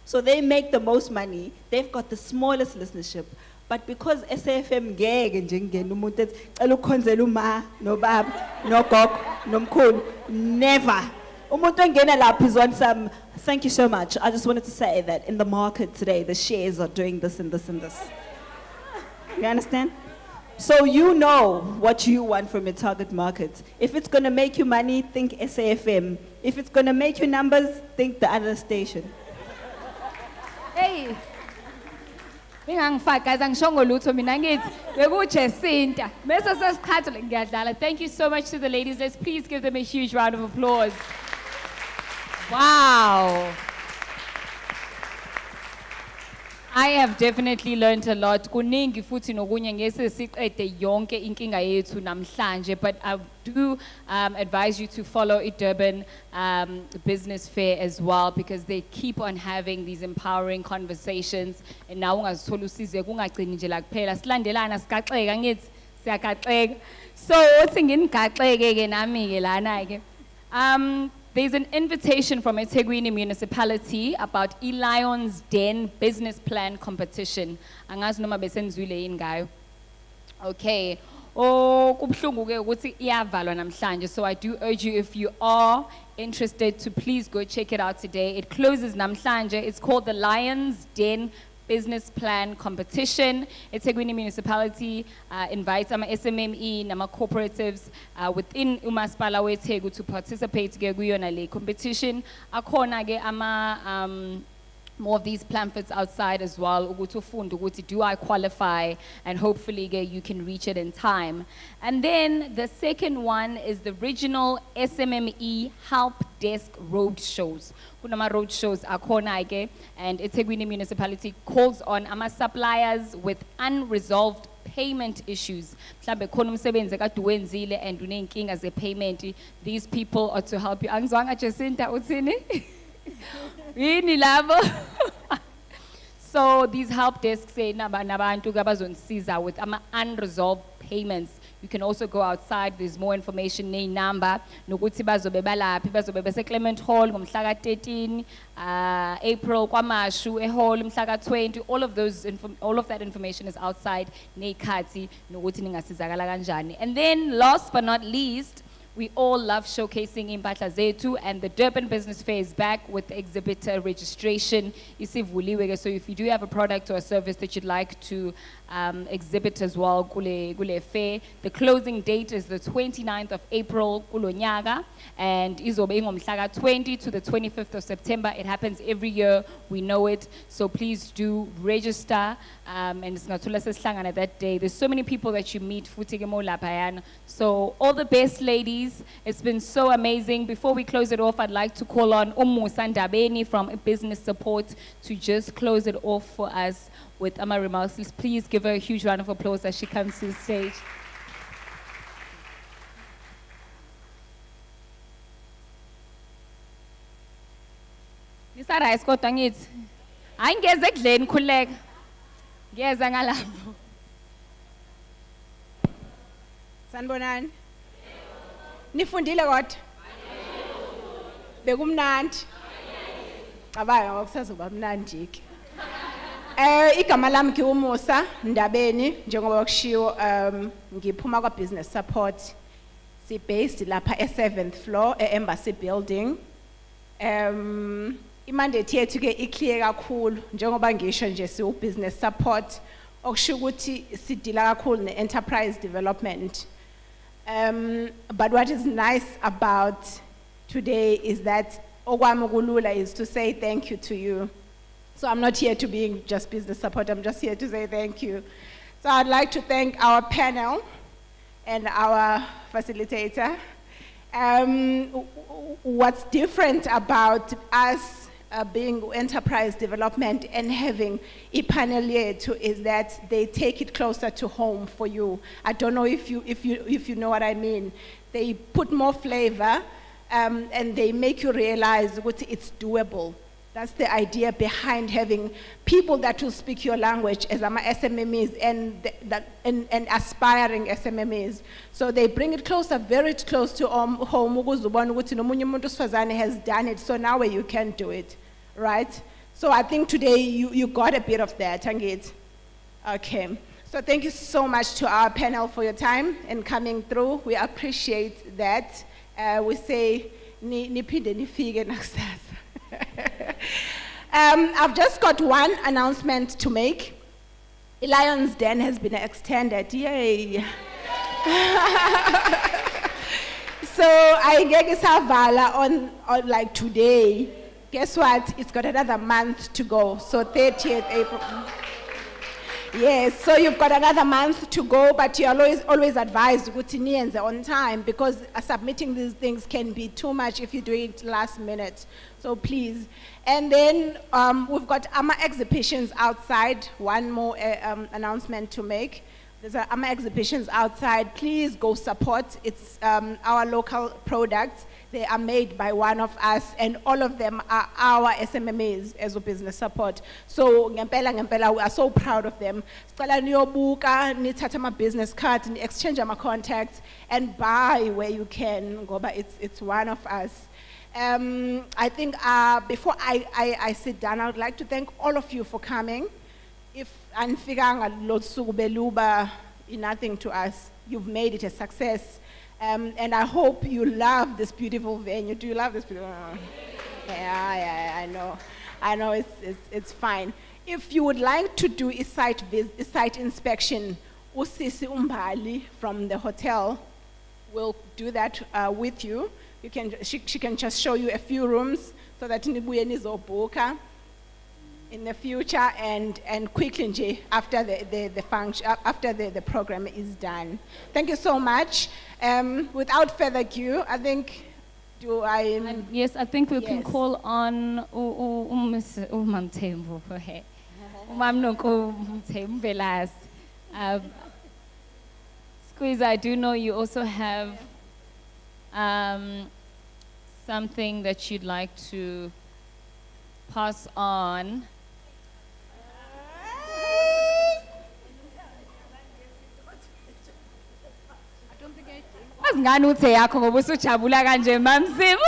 So they make the most money, they've got the smallest listenership. But because SAFM never. Is on some, thank you so much. I just wanted to say that in the market today, the shares are doing this and this and this. You understand? So you know what you want from your target market. If it's going to make you money, think SAFM. If it's going to make you numbers, think the other station. Hey. Guys, thank you so much to the ladies. Let's please give them a huge round of applause. Wow. I have definitely learned a lot. Kuningi futhi nokunye ngese siqede yonke inkinga yethu namhlanje, but I do advise you to follow Durban Business Fair as well, because they keep on having these empowering conversations. And now ungazithola usize kungagcini nje la kuphela silandelana sigaxeka ngithi siyagaxeka. So uthi nginigaxeke ke nami ke lana ke. There's an invitation from eThekwini municipality about Lion's Den business plan competition. Angazi noma besenzwile yini ngayo. Okay. Oh, kubhlungu ke ukuthi iyavalwa namhlanje. So I do urge you, if you are interested, to please go check it out today. It closes namhlanje. It's called the Lion's Den business plan competition. eThekwini municipality invites ama SMME nama cooperatives within umasipala weTheku to participate ke kuyona le competition. Akhona ke ama more of these pamphlets outside as well. Ukuthi ufunde ukuthi, do I qualify? And hopefully you can reach it in time. And then the second one is the regional SMME help desk road shows. Kunama road shows akhona ke, and eThekwini municipality calls on ama suppliers with unresolved payment issues. Mhlambe khona umsebenzi kade uwenzile and unenkinga ze payment. These people are to help you. Angizwanga Jacinta uthini? Yini labo? So these help desks say nabantu abazonisiza with ama unresolved payments. You can also go outside. There's more information. Name number. Nokuthi bazobe balaphi, bazobe bese Clement Hall ngomhla ka 13 April kwamashu ehall mhla ka 20. All of that information is outside nekhathi nokuthi ningasizakala kanjani. And then last but not least, we all love showcasing impahla zethu, and the Durban Business Fair is back with exhibitor registration. Isivuliwe ke, so if you do have a product or a service that you'd like to exhibit as well, kule fair, the closing date is the 29th of April kulo nyaka, and izobe ingomhla ka 20 to the 25th of September. It happens every year, we know it, so please do register, and it's ngathola sesihlangana that day. There's so many people that you meet futhi ke mo laphayana. So all the best, ladies. It's been so amazing. Before we close it off, I'd like to call on Umusa Ndabeni from Business Support to just close it off for us with ama remarks. Please give her a huge round of applause as she comes to the stage. Nisara iskota ngithi. Ayingeze ekudleni khuleka. Ngiyeza ngalapho. Sanibonani. Nifundile kodwa? Bekumnandi. Cabanga ngokusazoba mnandi ke. Igama lami ngiwumusa Ndabeni njengoba kushiwo ngiphuma kwa business support. Si based lapha e7th floor Embassy building. Imandate yethu ke iclear kakhulu njengoba ngisho nje si business support okusho ukuthi sidila kakhulu ne-enterprise development. But what is nice about today is that okwami kulula is to say thank you to you. So I'm not here to be just business support, I'm just here to say thank you. So I'd like to thank our panel and our facilitator. What's different about us being enterprise development and having a panel yethu is that they take it closer to home for you. I don't know if you know what I mean. They put more flavor and they make you realize what it's doable. That's the idea behind having people that will speak your language as SMMEs and aspiring SMMEs. So they bring it closer, very close to home. Ukuzubona ukuthi nomunye umuntu wesifazane has done it, so now you can do it, right? So I think today you got a bit of that, Angit. Okay. So thank you so much to our panel for your time and coming through. We appreciate that. We say niphinde nifike nakusasa. I've just got one announcement to make. Lion's Den has been extended. Yay! So I get Savala on like today. Guess what? It's got another month to go. So 30th April. Yes, so you've got another month to go, but you're always advised to on time because submitting these things can be too much if you do it last minute. So please. And then we've got AMA exhibitions outside. One more announcement to make. There's AMA exhibitions outside. Please go support. It's our local products. They are made by one of us, and all of them are our SMMEs as a business support. So, ngempela, we are so proud of them. Sicela niyobuka, nithatha my business card, ni exchange my contacts, and buy where you can. Ngoba it's one of us. I think before I sit down, I would like to thank all of you for coming. If anfikanga lotsuku beluba, nothing to us, you've made it a success. And I hope you love this beautiful venue. Do you love this beautiful? Yeah, I know it's fine. if you would like to do a site inspection, Usisi Umbali from the hotel will do that with you. She can just show you a few rooms so that nibuye nizobuka in the future and quickly nje after the function, after the program is done. Thank you so much. Without further ado, I think, Yes, I think we can Yes. call on Umam Tembo. Umam Noko Tembelas. Squeeze, I do know you also have something that you'd like to pass on. Asingani uthe yakho ngoba usujabula kanje mamsimu.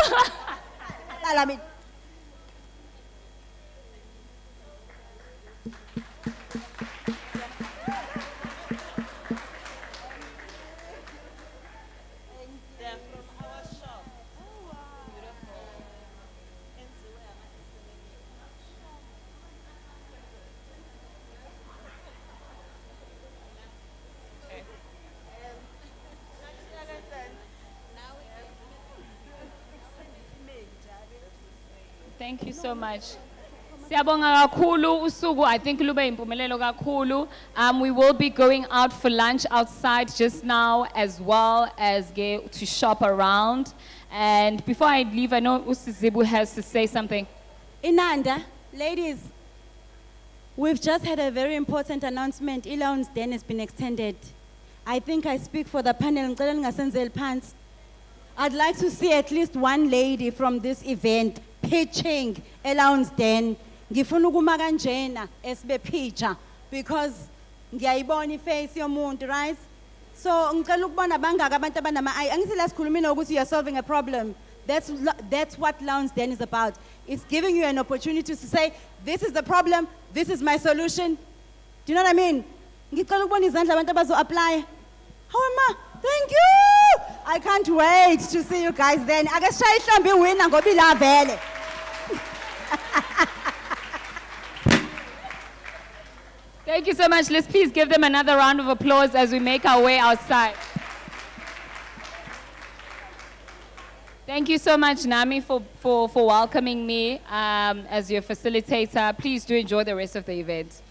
Thank you so much. Siyabonga kakhulu usuku, I think lube impumelelo kakhulu. We will be going out for lunch outside just now as well as get to shop around. And before I leave, I know Usizibu has to say something. Inanda, ladies, we've just had a very important announcement. Elon's den has been extended. I think I speak for the panel. Ngicela ningasenzeli phansi. I'd like to see at least one lady from this event pitching Elon's den. Ngifuna ukuma kanjena esibe pitcha because ngiyayibona iface yomuntu, right? So ngicela ukubona bangaka abantu abanama angithi la sikhulumile ukuthi you're solving a problem. That's what Lounge Den is about. It's giving you an opportunity to say, this is the problem, this is my solution. Do you know what I mean? Ngicela ukubona izandla abantu abazo apply. How am I? Thank you! I can't wait to see you guys then. Ake sishaye ihlombe iwina ngoba ila vele. Thank you so much. Let's please give them another round of applause as we make our way outside. Thank you so much, Nami, for welcoming me as your facilitator. Please do enjoy the rest of the event.